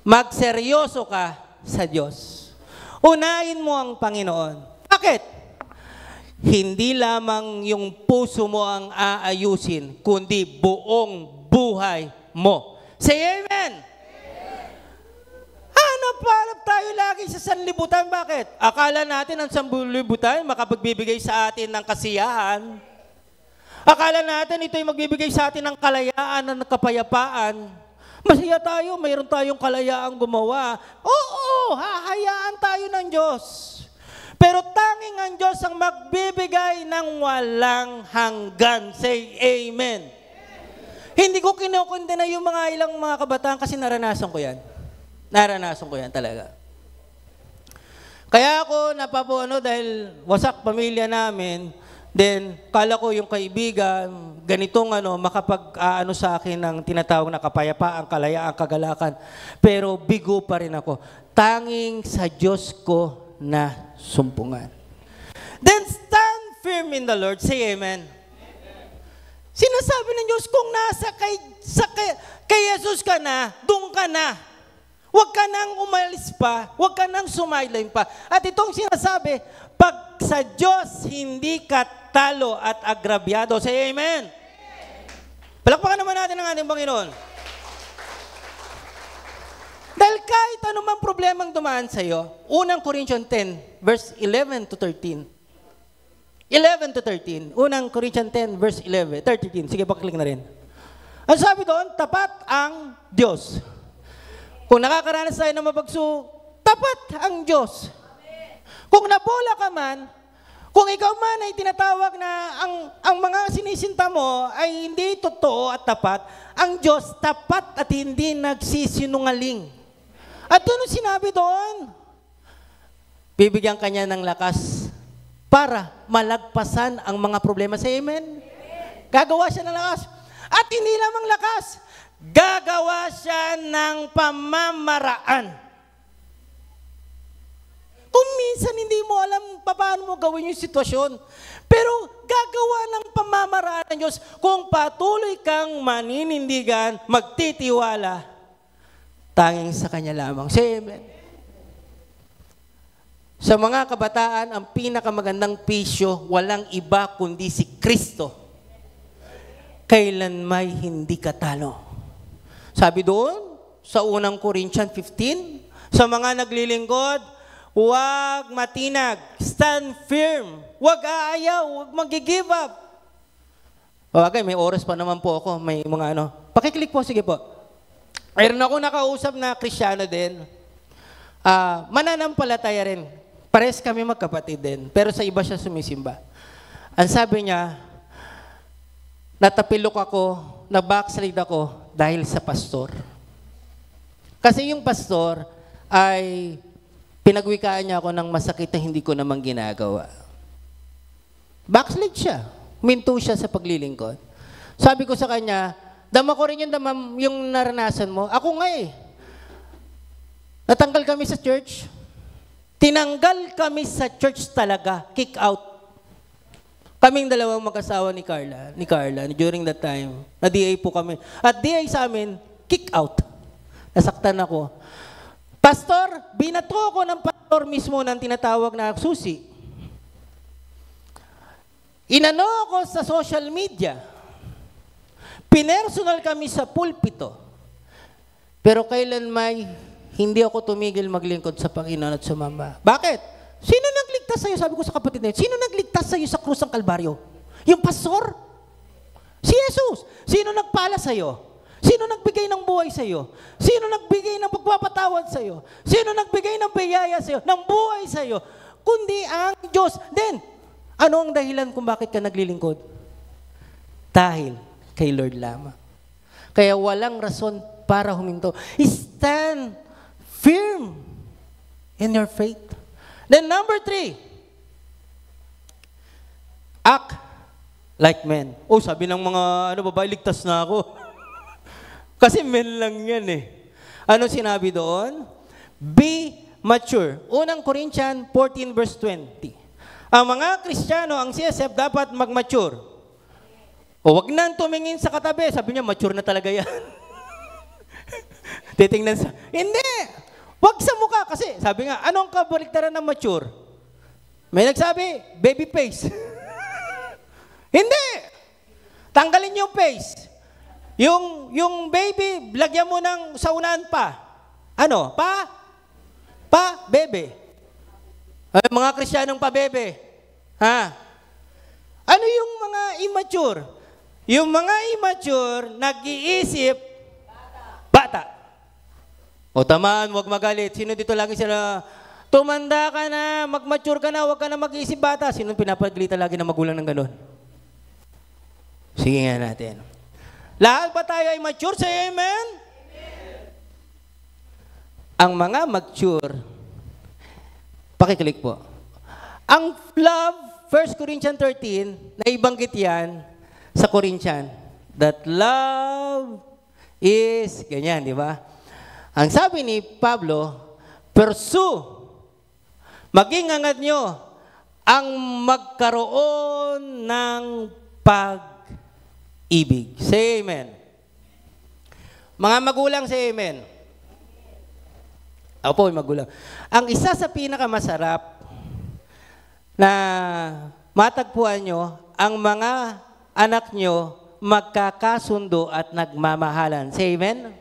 magseryoso ka sa Diyos. Unahin mo ang Panginoon. Bakit? Hindi lamang yung puso mo ang aayusin, kundi buong buhay mo. Say amen! Hanap tayo lagi sa sanlibutan. Bakit? Akala natin ang sanlibutan makapagbibigay sa atin ng kasiyahan. Akala natin ito'y magbibigay sa atin ng kalayaan, ng kapayapaan. Masaya tayo, mayroon tayong kalayaang gumawa. Oo, hahayaan tayo ng Diyos. Pero tanging ang Diyos ang magbibigay ng walang hanggan. Say amen. Hindi ko kinukundina yung mga ilang mga kabataan kasi naranasan ko yan. Naranasan ko yan talaga. Kaya ako napapuano dahil wasak pamilya namin. Then, kala ko yung kaibigan, ganitong makapag-aano sa akin ng tinatawag na kapayapaan, kalayaan, kagalakan. Pero bigo pa rin ako. Tanging sa Diyos ko na sumpungan. Then, stand firm in the Lord. Say amen. Sinasabi ng Diyos, kung nasa kay Jesus ka na, doon ka na. Huwag ka nang umalis pa, huwag ka nang sumideline pa. At itong sinasabi, pag sa Diyos hindi ka talo at agrabyado. Say amen. Palakpakan naman natin ang ating Panginoon. Dahil kahit anumang problemang dumaan sa iyo, 1 Corinthians 10, verse 11 to 13. 11 to 13. 1 Corinthians 10, verse 11, 13. Sige, paklik na rin. Ang sabi doon, tapat ang Diyos. Kung nakakaranas tayo ng mapagsu, tapat ang Diyos. Kung nabola ka man, kung ikaw man ay tinatawag na ang mga sinisinta mo ay hindi totoo at tapat, ang Diyos tapat at hindi nagsisinungaling. At ano sinabi doon? Bibigyan kanya ng lakas para malagpasan ang mga problema. Say amen? Gagawa siya ng lakas. At hindi lamang lakas, gagawa siya ng pamamaraan. Kung minsan hindi mo alam paano mo gawin yung sitwasyon, pero gagawa ng pamamaraan pamamaraan ng Diyos kung patuloy kang maninindigan, magtitiwala, tanging sa Kanya lamang. Say amen. Sa mga kabataan, ang pinakamagandang pisyo, walang iba kundi si Kristo. Kailan may hindi ka talo. Sabi doon, sa unang Corinthians 15, sa mga naglilingkod, huwag matinag, stand firm, huwag aayaw, huwag mag-give up. Okay, may oras pa naman po ako, may mga ano. Pakiclick po, sige po. Mayroon ako nakausap na Kristiyano din. Mananampalataya rin. Pares kami magkapatid din, pero sa iba siya sumisimba. Ang sabi niya, natapilok ako, na-backslide ako dahil sa pastor. Kasi yung pastor ay pinagwikaan niya ako ng masakit na hindi ko naman ginagawa. Backslide siya. Minto siya sa paglilingkod. Sabi ko sa kanya, dama ko rin yung naranasan mo. Ako nga eh. Natanggal kami sa church. Tinanggal kami sa church talaga. Kick out. Kaming dalawang mag-asawa ni Carla, during that time. Na-DA po kami. At DA sa amin, kick out. Nasaktan ako. Pastor, binato ko ng pastor mismo ng tinatawag na susi. Inano ako sa social media. Pinersonal kami sa pulpito. Pero kailan may hindi ako tumigil maglingkod sa Panginoon at sumamba. Bakit? Sino nagligtas sa'yo? Sabi ko sa kapatid na yun, sino nagligtas sa'yo sa krus ng Kalbaryo? Yung pastor? Si Jesus. Sino nagpala sa'yo? Sino nagbigay ng buhay sa'yo? Sino nagbigay ng pagpapatawad sa'yo? Sino nagbigay ng biyaya sa'yo? Ng buhay sa'yo? Kundi ang Diyos. Then, ano ang dahilan kung bakit ka naglilingkod? Dahil kay Lord lamang. Kaya walang rason para huminto. Stand firm in your faith. Then number 3, act like men. Oh, sabi ng mga babae, ligtas na ako. Kasi men lang yan eh. Ano sinabi doon? Be mature. Unang Corinthians 14 verse 20. Ang mga Kristiyano, ang CSF, dapat mag-mature. O wag nang tumingin sa katabi. Sabi niya, mature na talaga yan. Titingnan sa... Hindi! Wag sa mukha kasi. Sabi nga, anong kabaliktaran ng mature? May nagsabi, baby face. Hindi! Tanggalin yung face. Yung baby, lagyan mo ng saunahan pa. Ano? Bebe. Ay, mga Kristiyanong pa bebe. Ha? Ano yung mga immature? Yung mga immature, nag-iisip, bata. O tamaan, huwag magalit. Sino dito lagi sila, tumanda ka na, mag-mature ka na, huwag ka na mag-iisip bata. Sino pinapagalitan lagi na magulang ng ganon? Sige nga natin. Lahat ba tayo ay mature? Say amen? Amen. Ang mga mature, pakiclick po. Ang love, 1 Corinthians 13, naibanggit yan sa Corinthians, that love is, ganyan, di ba? Ang sabi ni Pablo, pursue, maging angad nyo ang magkaroon ng pag-ibig. Say amen. Mga magulang, say amen. Ako po, magulang. Ang isa sa pinakamasarap na matagpuan nyo, ang mga anak nyo magkakasundo at nagmamahalan. Say amen?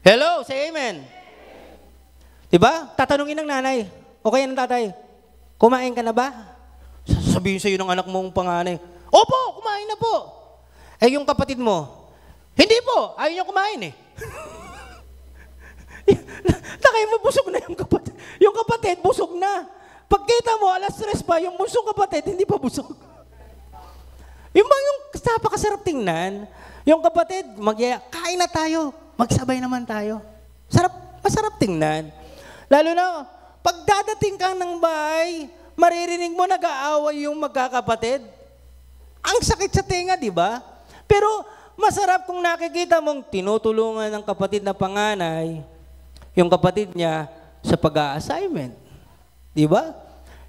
Hello, say amen. Diba? Tatanungin ng nanay, o kaya ng tatay, kumain ka na ba? Sasabihin sa'yo ng anak mong panganay, opo, kumain na po. Eh yung kapatid mo, hindi po, ayaw niya kumain eh. Takay mo, busog na yung kapatid. Yung kapatid, busog na. Pagkita mo, alas 3 pa, yung busog kapatid, hindi pa busog. Yung napakasarap tingnan, yung kapatid, kain na tayo, magsabay naman tayo. Masarap tingnan. Lalo na, pag dadating ka ng bahay, maririnig mo nag-aaway yung magkakapatid. Ang sakit sa tenga, di ba? Pero masarap kung nakikita mong tinutulungan ng kapatid na panganay, yung kapatid niya sa pag-a-assignment. Di ba?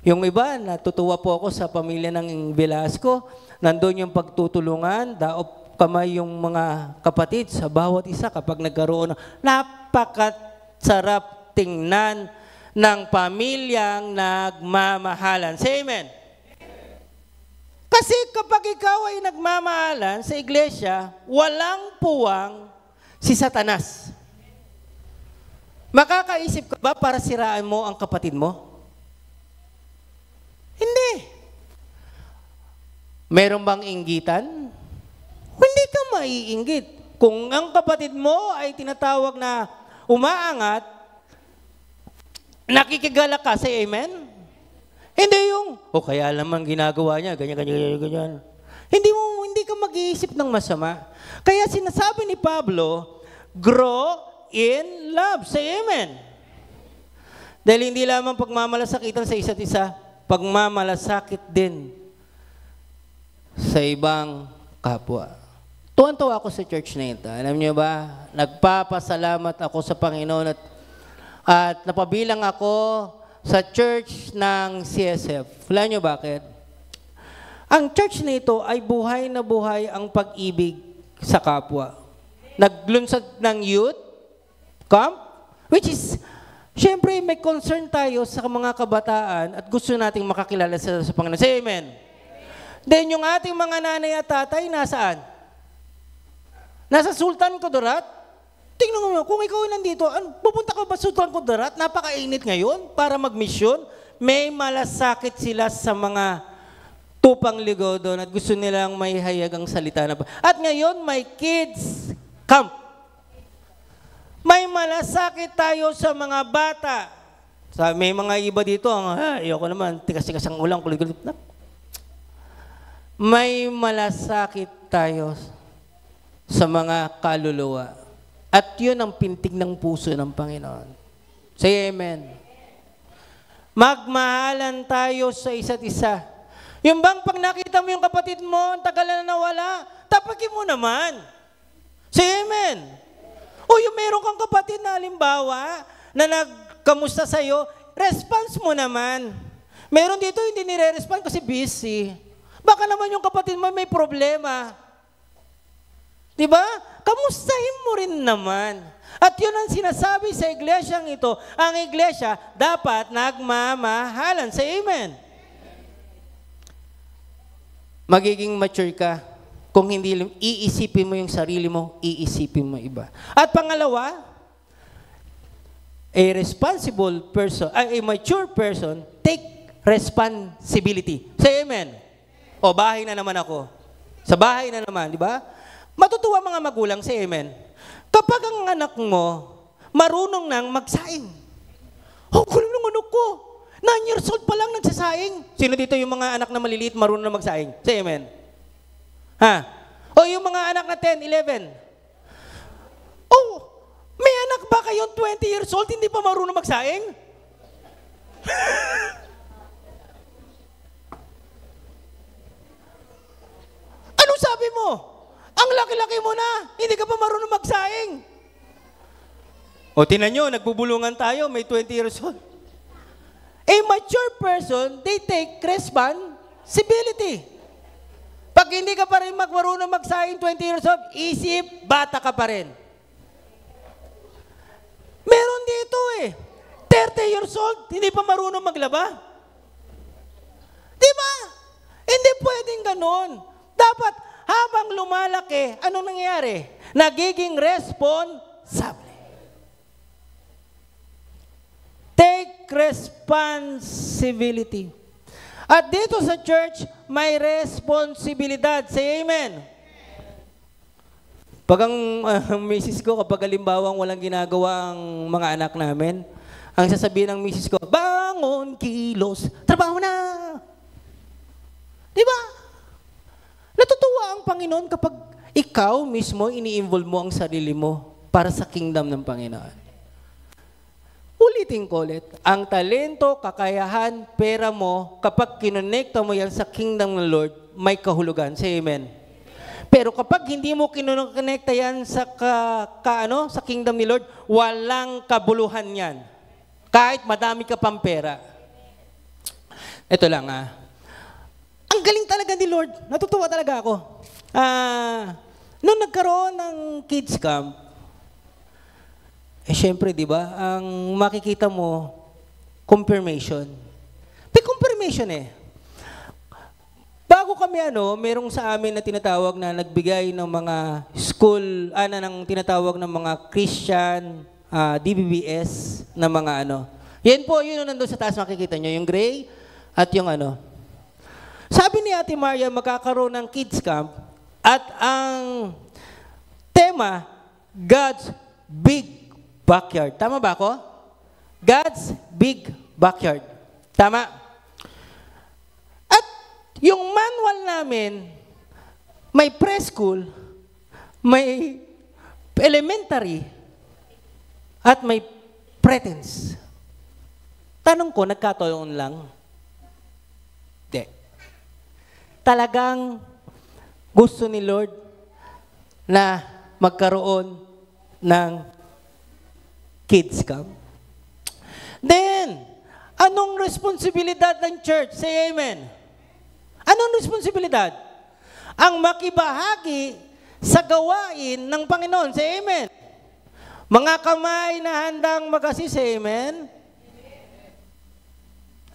Yung iba, natutuwa po ako sa pamilya ng Velasco. Nandun yung pagtutulungan, daop kamay yung mga kapatid sa bawat isa kapag nagkaroon. Napakasarap tingnan ng pamilyang nagmamahalan. Say amen. Kasi kapag ikaw ay nagmamahalan sa iglesia, walang puwang si Satanas. Makakaisip ka ba para siraan mo ang kapatid mo? Hindi. Meron bang inggitan? Hindi ka maiinggit. Kung ang kapatid mo ay tinatawag na umaangat, nakikigalak ka, say amen? Hindi yung, kaya naman ginagawa niya, ganyan. Hindi ka mag-iisip ng masama. Kaya sinasabi ni Pablo, grow in love. Say amen. Dahil hindi lamang pagmamalasakitan sa isa't isa, pagmamalasakit din sa ibang kapwa. Tuwan-tuwa ako sa church na ito. Alam niyo ba, nagpapasalamat ako sa Panginoon at napabilang ako sa church ng CSF. Alam niyo bakit? Ang church na ito ay buhay na buhay ang pag-ibig sa kapwa. Naglunsad ng youth camp, which is, syempre may concern tayo sa mga kabataan at gusto nating makakilala sa Panginoon. Say amen. Then yung ating mga nanay at tatay, nasaan? Nasa Sultan Kudarat? Tingnan mo, kung ikaw nandito, pupunta ka ba sa Sultan Kudarat? Napakainit ngayon para mag-mission. May malasakit sila sa mga tupang ligaw doon at gusto nilang may hayagang salita na ba. At ngayon, may kids camp. May malasakit tayo sa mga bata. May mga iba dito, ayoko naman, tikas-tikas ang ulang, kulit-kulit. May malasakit tayo sa mga kaluluwa. At yun ang pintig ng puso ng Panginoon. Say amen. Magmahalan tayo sa isa't isa. Yung bang pag nakita mo yung kapatid mo, ang tagal na nawala, tapakin mo naman. Say amen. O yung meron kang kapatid na halimbawa, na nagkamusta sa'yo, response mo naman. Meron dito hindi nire-respond kasi busy. Baka naman yung kapatid mo may problema. Diba? Kamustahin mo rin naman. At yun ang sinasabi sa iglesyang ito. Ang iglesia dapat nagmamahalan. Say amen. Magiging mature ka. Kung hindi iisipin mo yung sarili mo, iisipin mo iba. At pangalawa, a responsible person, a mature person, take responsibility. Say amen. O, bahay na naman ako. Sa bahay na naman, di ba? Matutuwa mga magulang, say amen. Kapag ang anak mo, marunong nang magsaing. Kulang ng anak ko. 9 years old pa lang nagsasaing. Sino dito yung mga anak na maliliit, marunong na magsaing? Say amen. Ha? O yung mga anak na 10, 11. May anak ba kayong 20 years old, hindi pa marunong magsaing? Anong sabi mo? Ang laki-laki mo na, hindi ka pa marunong magsaing. O tinan nyo, nagbubulungan tayo, may 20 years old. A mature person, they take responsibility. Pag hindi ka pa rin marunong magsaing 20 years old, isip, bata ka pa rin. Meron dito 30 years old, hindi pa marunong maglaba. Di ba? Hindi pwedeng ganon. Dapat, habang lumalaki, anong nangyayari? Nagiging responsable. Take responsibility. At dito sa church, may responsibilidad. Say amen. Pag ang misis ko, kapag halimbawang walang ginagawa ang mga anak namin, ang sasabihin ng misis ko, bangon, kilos, trabaho na. Di ba? Natutuwa ang Panginoon kapag ikaw mismo ini-involve mo ang sarili mo para sa kingdom ng Panginoon. Ulitin ko ulit, ang talento, kakayahan, pera mo, kapag kinonekta mo yan sa kingdom ng Lord, may kahulugan. Say amen. Pero kapag hindi mo kinonekta yan sa, sa kingdom ni Lord, walang kabuluhan yan. Kahit madami ka pang pera. Ito lang Ang galing talaga ni Lord. Natutuwa talaga ako. Nung nagkaroon ng kids camp, syempre, di ba, ang makikita mo, confirmation. May confirmation Bago kami merong sa amin na tinatawag na nagbigay ng mga school, ng tinatawag ng mga Christian DBBS na mga Yan po, yun nandun sa taas makikita nyo, yung gray at yung Sabi ni Ate Maria, magkakaroon ng kids camp at ang tema, God's Big Backyard. Tama ba ako? God's Big Backyard. Tama? At yung manual namin, may preschool, may elementary, at may preteens. Tanong ko, nagkataon lang? Hindi. Talagang gusto ni Lord na magkaroon ng kids camp. Then, anong responsibilidad ng church? Say amen. Anong responsibilidad? Ang makibahagi sa gawain ng Panginoon. Say amen. Mga kamay na handang mag-assist. Say amen.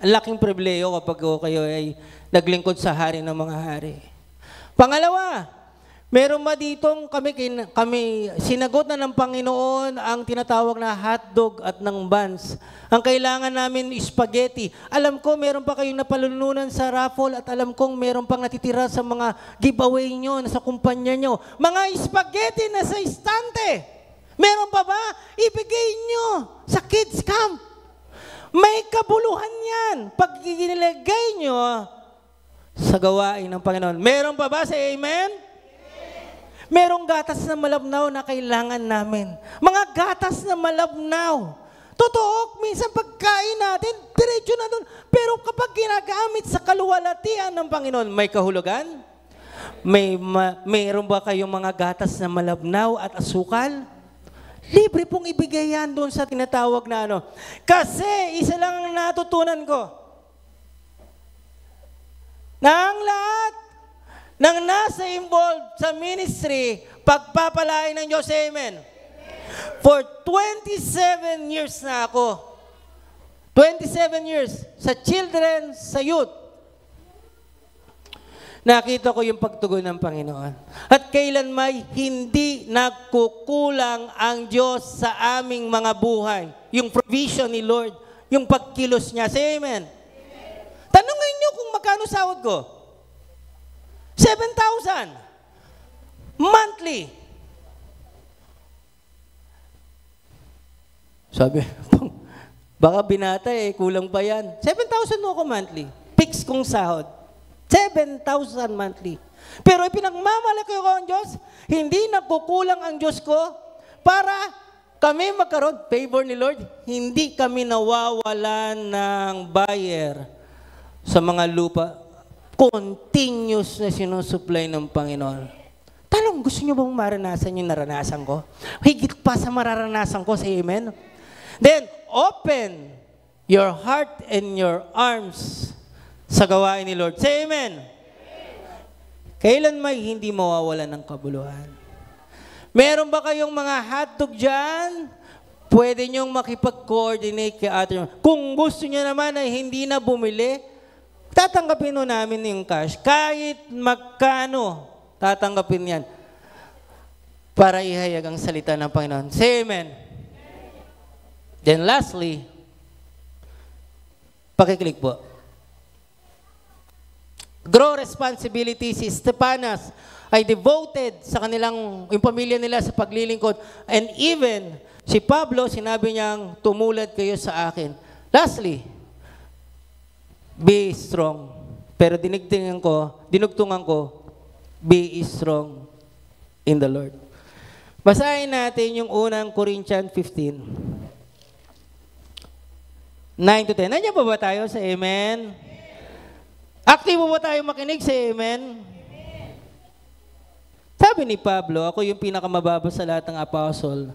Ang laking pribileyo kapag kayo ay naglingkod sa hari ng mga hari. Pangalawa, meron ba ditong kami sinagot na ng Panginoon ang tinatawag na hotdog at ng buns. Ang kailangan namin spaghetti. Alam ko meron pa kayong napalulunan sa raffle at alam kong meron pang natitira sa mga giveaway nyo, sa kumpanya nyo. Mga spaghetti na sa istante. Meron pa ba? Ibigay nyo sa kids camp. May kabuluhan yan. Pag ginilagay nyo sa gawain ng Panginoon. Meron pa ba? Say amen? Merong gatas na malabnaw na kailangan namin. Mga gatas na malabnaw. Totoo, minsan pagkain natin, diretso na doon. Pero kapag ginagamit sa kaluwalhatian ng Panginoon, may kahulugan? Mayroon ba kayong mga gatas na malabnaw at asukal? Libre pong ibigay yan doon sa tinatawag na Kasi isa lang ang natutunan ko. Na ang lahat ng nasa involved sa ministry, pagpapalain ng Diyos, amen. For 27 years na ako. 27 years sa children, sa youth. Nakita ko yung pagtugon ng Panginoon. At kailan may hindi nagkukulang ang Diyos sa aming mga buhay. Yung provision ni Lord, yung pagkilos niya. Say amen. Tanungin niyo kung magkano sahod ko. 7,000. Monthly. Sabi, baka binata kulang pa yan. 7,000 mo ako monthly. Fix kong sahod. 7,000 monthly. Pero ipinagmamalaki ko ang Diyos, hindi nagkukulang ang Diyos ko para kami magkaroon favor ni Lord. Hindi kami nawawalan ng buyer sa mga lupa. Continuous na sinusupply ng Panginoon. Tanong, gusto niyo bang maranasan yung naranasan ko? Higit pa sa mararanasan ko, say amen? Then, open your heart and your arms sa gawain ni Lord. Say amen. Kailan may hindi mawawalan ng kabuluhan? Meron ba kayong mga hotdog dyan? Pwede nyong makipag-coordinate kay ate. Kung gusto nyo naman ay hindi na bumili, tatanggapin nun namin yung cash. Kahit magkano, tatanggapin yan. Para ihayag ang salita ng Panginoon. Say amen. Then lastly, pakiklik po. Grow responsibility. Si Stepanas ay devoted sa kanilang, yung pamilya nila sa paglilingkod. And even, si Pablo, sinabi niyang, tumulad kayo sa akin. Lastly, be strong. Pero dinugtungan ko, be strong in the Lord. Basahin natin yung unang Corinthians 15. 9 to 10. Nandiyan pa ba tayo sa amen? Aktibo ba tayo makinig sa amen? Sabi ni Pablo, ako yung pinakamababa sa lahat ng apostle.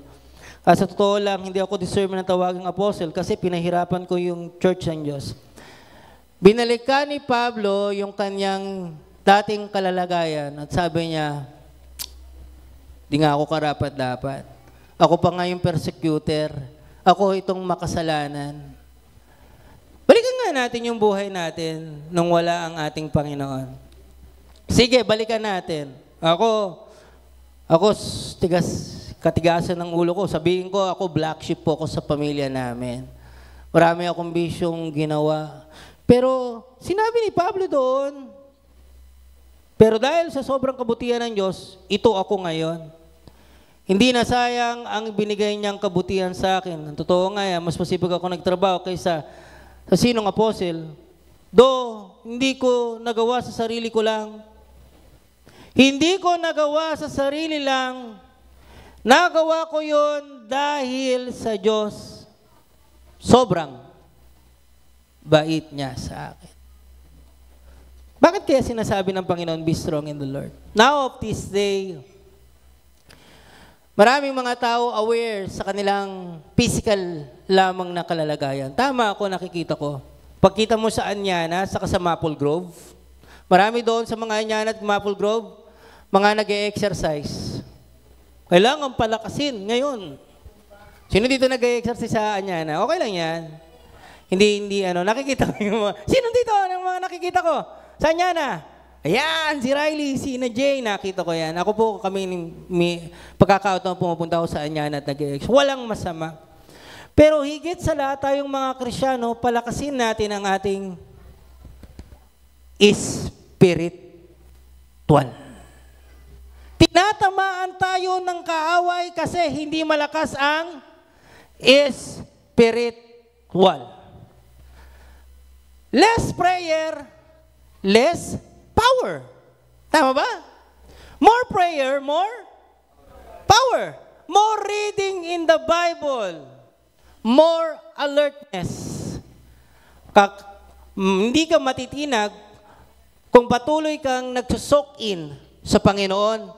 Sa totoo lang, hindi ako deserve na tawaging apostle kasi pinahirapan ko yung church ng Diyos. Binalikan ni Pablo yung kanyang dating kalalagayan at sabi niya, di nga ako karapat-dapat. Ako pa nga yung persecutor. Ako itong makasalanan. Balikan nga natin yung buhay natin nung wala ang ating Panginoon. Sige, balikan natin. Ako, katigasan ng ulo ko. Sabihin ko, ako black sheep po ako sa pamilya namin. Marami akong bisyong ginawa. Pero sinabi ni Pablo doon, pero dahil sa sobrang kabutihan ng Diyos, ito ako ngayon. Hindi na sayang ang binigay niyang kabutihan sa akin. Ang totoo nga yan, mas masipag ako nagtrabaho kaysa sa sinong apostle. Hindi ko nagawa sa sarili ko lang. Hindi ko nagawa sa sarili lang. Nagawa ko yon dahil sa Diyos. Sobrang bait niya sa akin. Bakit kaya sinasabi ng Panginoon, be strong in the Lord? Now of this day, maraming mga tao aware sa kanilang physical lamang na kalalagayan. Tama ako, nakikita ko. Pagkita mo sa Anyana, sa Maple Grove, marami doon sa mga Anyana at Maple Grove, mga nag-e-exercise. Kailangan palakasin ngayon. Sino dito nag-e-exercise sa Anyana? Okay lang yan. Hindi, nakikita ko yung mga, sino dito ng mga nakikita ko? Sa Anyana? Ayan, si Riley, si Jay, nakita ko yan. Ako po, may pagkakataon pumupunta ako sa Anyana at nag-e-exercise. Walang masama. Pero higit sa lahat tayong mga Kristyano, palakasin natin ang ating spiritual. Tinatamaan tayo ng kaaway kasi hindi malakas ang spiritual. Less prayer, less power. Tama ba? More prayer, more power. More reading in the Bible. More alertness. Hindi ka matitinag kung patuloy kang nagsusok in sa Panginoon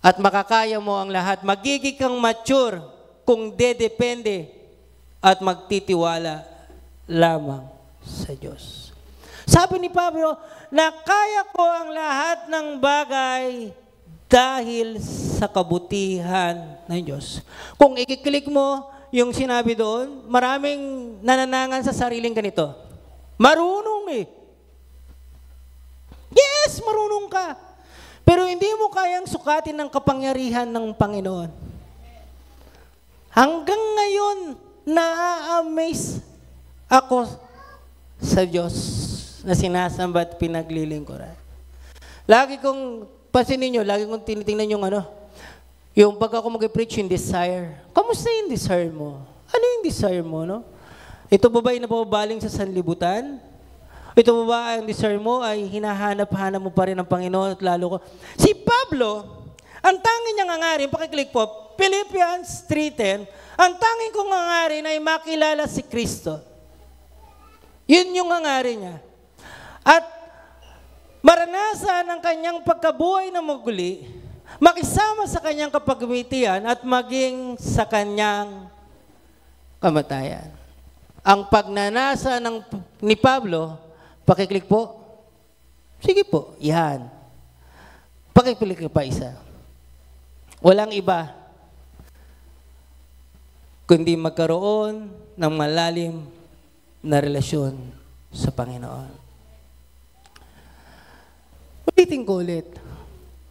at makakaya mo ang lahat. Magiging kang mature kung dedepende at magtitiwala lamang sa Diyos. Sabi ni Pablo, na kaya ko ang lahat ng bagay dahil sa kabutihan ng Diyos. Kung ikiklik mo yung sinabi doon, maraming nananangan sa sariling ganito. Marunong eh. Yes, marunong ka. Pero hindi mo kayang sukatin ng kapangyarihan ng Panginoon. Hanggang ngayon, na-amaze ako sa Diyos na sinasamba at pinaglilingkuran. Lagi kong, pansinin nyo, lagi kong tinitingnan yung pag ako mag-preach yung desire. Kamusta yung desire mo? Ano yung desire mo, no? Ito ba yung napabaling sa sanlibutan? Ito ba ang desire mo ay hinahanap-hanap mo pa rin ang Panginoon at lalo ko? Si Pablo, ang tanging niyang hangarin, pakiclick po, Philippians 3:10, ang tanging kong hangarin ay makilala si Kristo. Yun yung hangarin niya. At maranasan ang kanyang pagkabuhay na muli, makisama sa kanyang kapagmitian at maging sa kanyang kamatayan. Ang pagnanasa ni Pablo, pakiclick po. Sige po, yan. Pakiclick pa isa. Walang iba kundi magkaroon ng malalim na relasyon sa Panginoon. Ulitin ko ulit.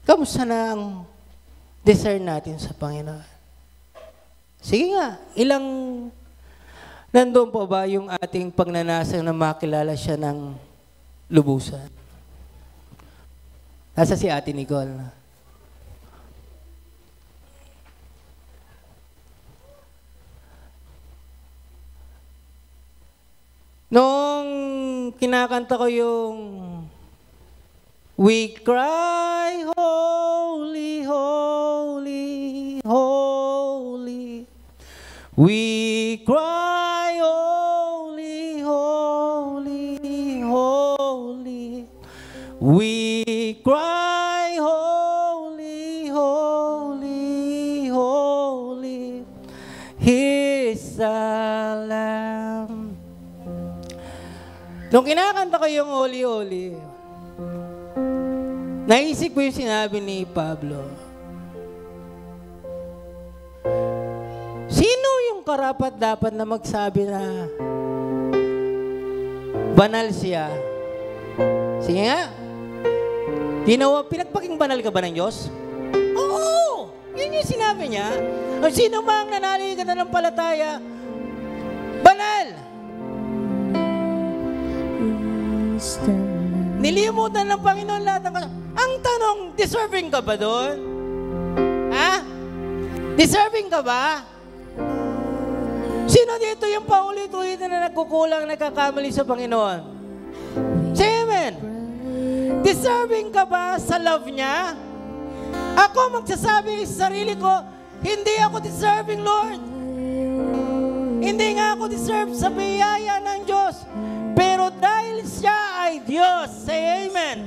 Kamusta na ang desire natin sa Panginoon? Sige nga, nandoon po ba yung ating pagnanasa na makilala siya ng lubusan? Nasa si Ate Nicole. Nung kinakanta ko yung We cry, holy, holy, holy. We cry, holy, holy, holy. We cry, holy, holy, holy. He is the Lamb. Nung kinakanta ko yung Holy Holy, naisip ko yung sinabi ni Pablo. Sino yung karapat-dapat na magsabi na banal siya? Sige nga. Pinagpaging banal ka ba ng Diyos? Oo! Yun yung sinabi niya. O sino mang nananalig ka na ng palataya, banal! Nilimutan ng Panginoon lahat ng kasalanan. Ang tanong, deserving ka ba doon? Ha? Deserving ka ba? Sino dito yung paulit-ulit na nagkukulang, nagkakamali sa Panginoon? Say amen. Deserving ka ba sa love niya? Ako magsasabi sa sarili ko, hindi ako deserving, Lord. Hindi nga ako deserve sa biyaya ng Diyos. Pero dahil siya ay Diyos, say amen.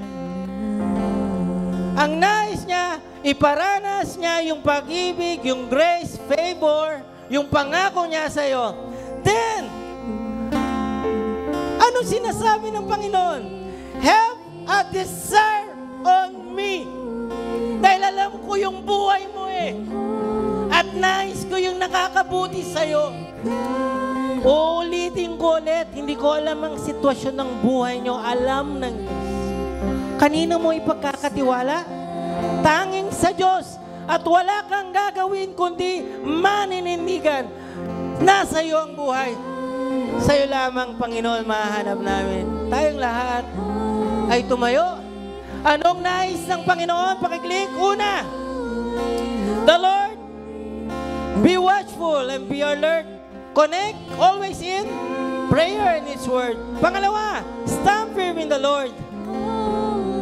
Ang nais niya, iparanas niya yung pag-ibig, yung grace, favor, yung pangako niya sa iyo. Then, ano sinasabi ng Panginoon? Have a desire on me. Dahil alam ko yung buhay mo eh. At nais ko yung nakakabuti sa iyo. Uulitin ko ulit, hindi ko alam ang sitwasyon ng buhay nyo, alam ng Diyos. Kanino mo ipagkakatiwala? Tanging sa Diyos. At wala kang gagawin kundi maninindigan. Nasa iyo ang buhay. Sa iyo lamang, Panginoon, mahanap namin. Tayong lahat ay tumayo. Anong nais ng Panginoon? Pakiclick. Una, the Lord, be watchful and be alert. Connect always in prayer and His Word. Pangalawa, stand firm in the Lord.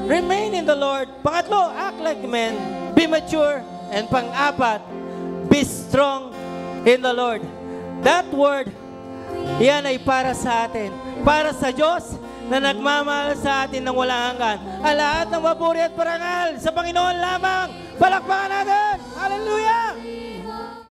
Remain in the Lord. Pangatlo, act like men. Be mature. And pang-apat, be strong in the Lord. That word, yan ay para sa atin. Para sa Diyos na nagmamahal sa atin ng walang hanggan. Ang lahat ng papuri at parangal sa Panginoon lamang. Palakpakan natin!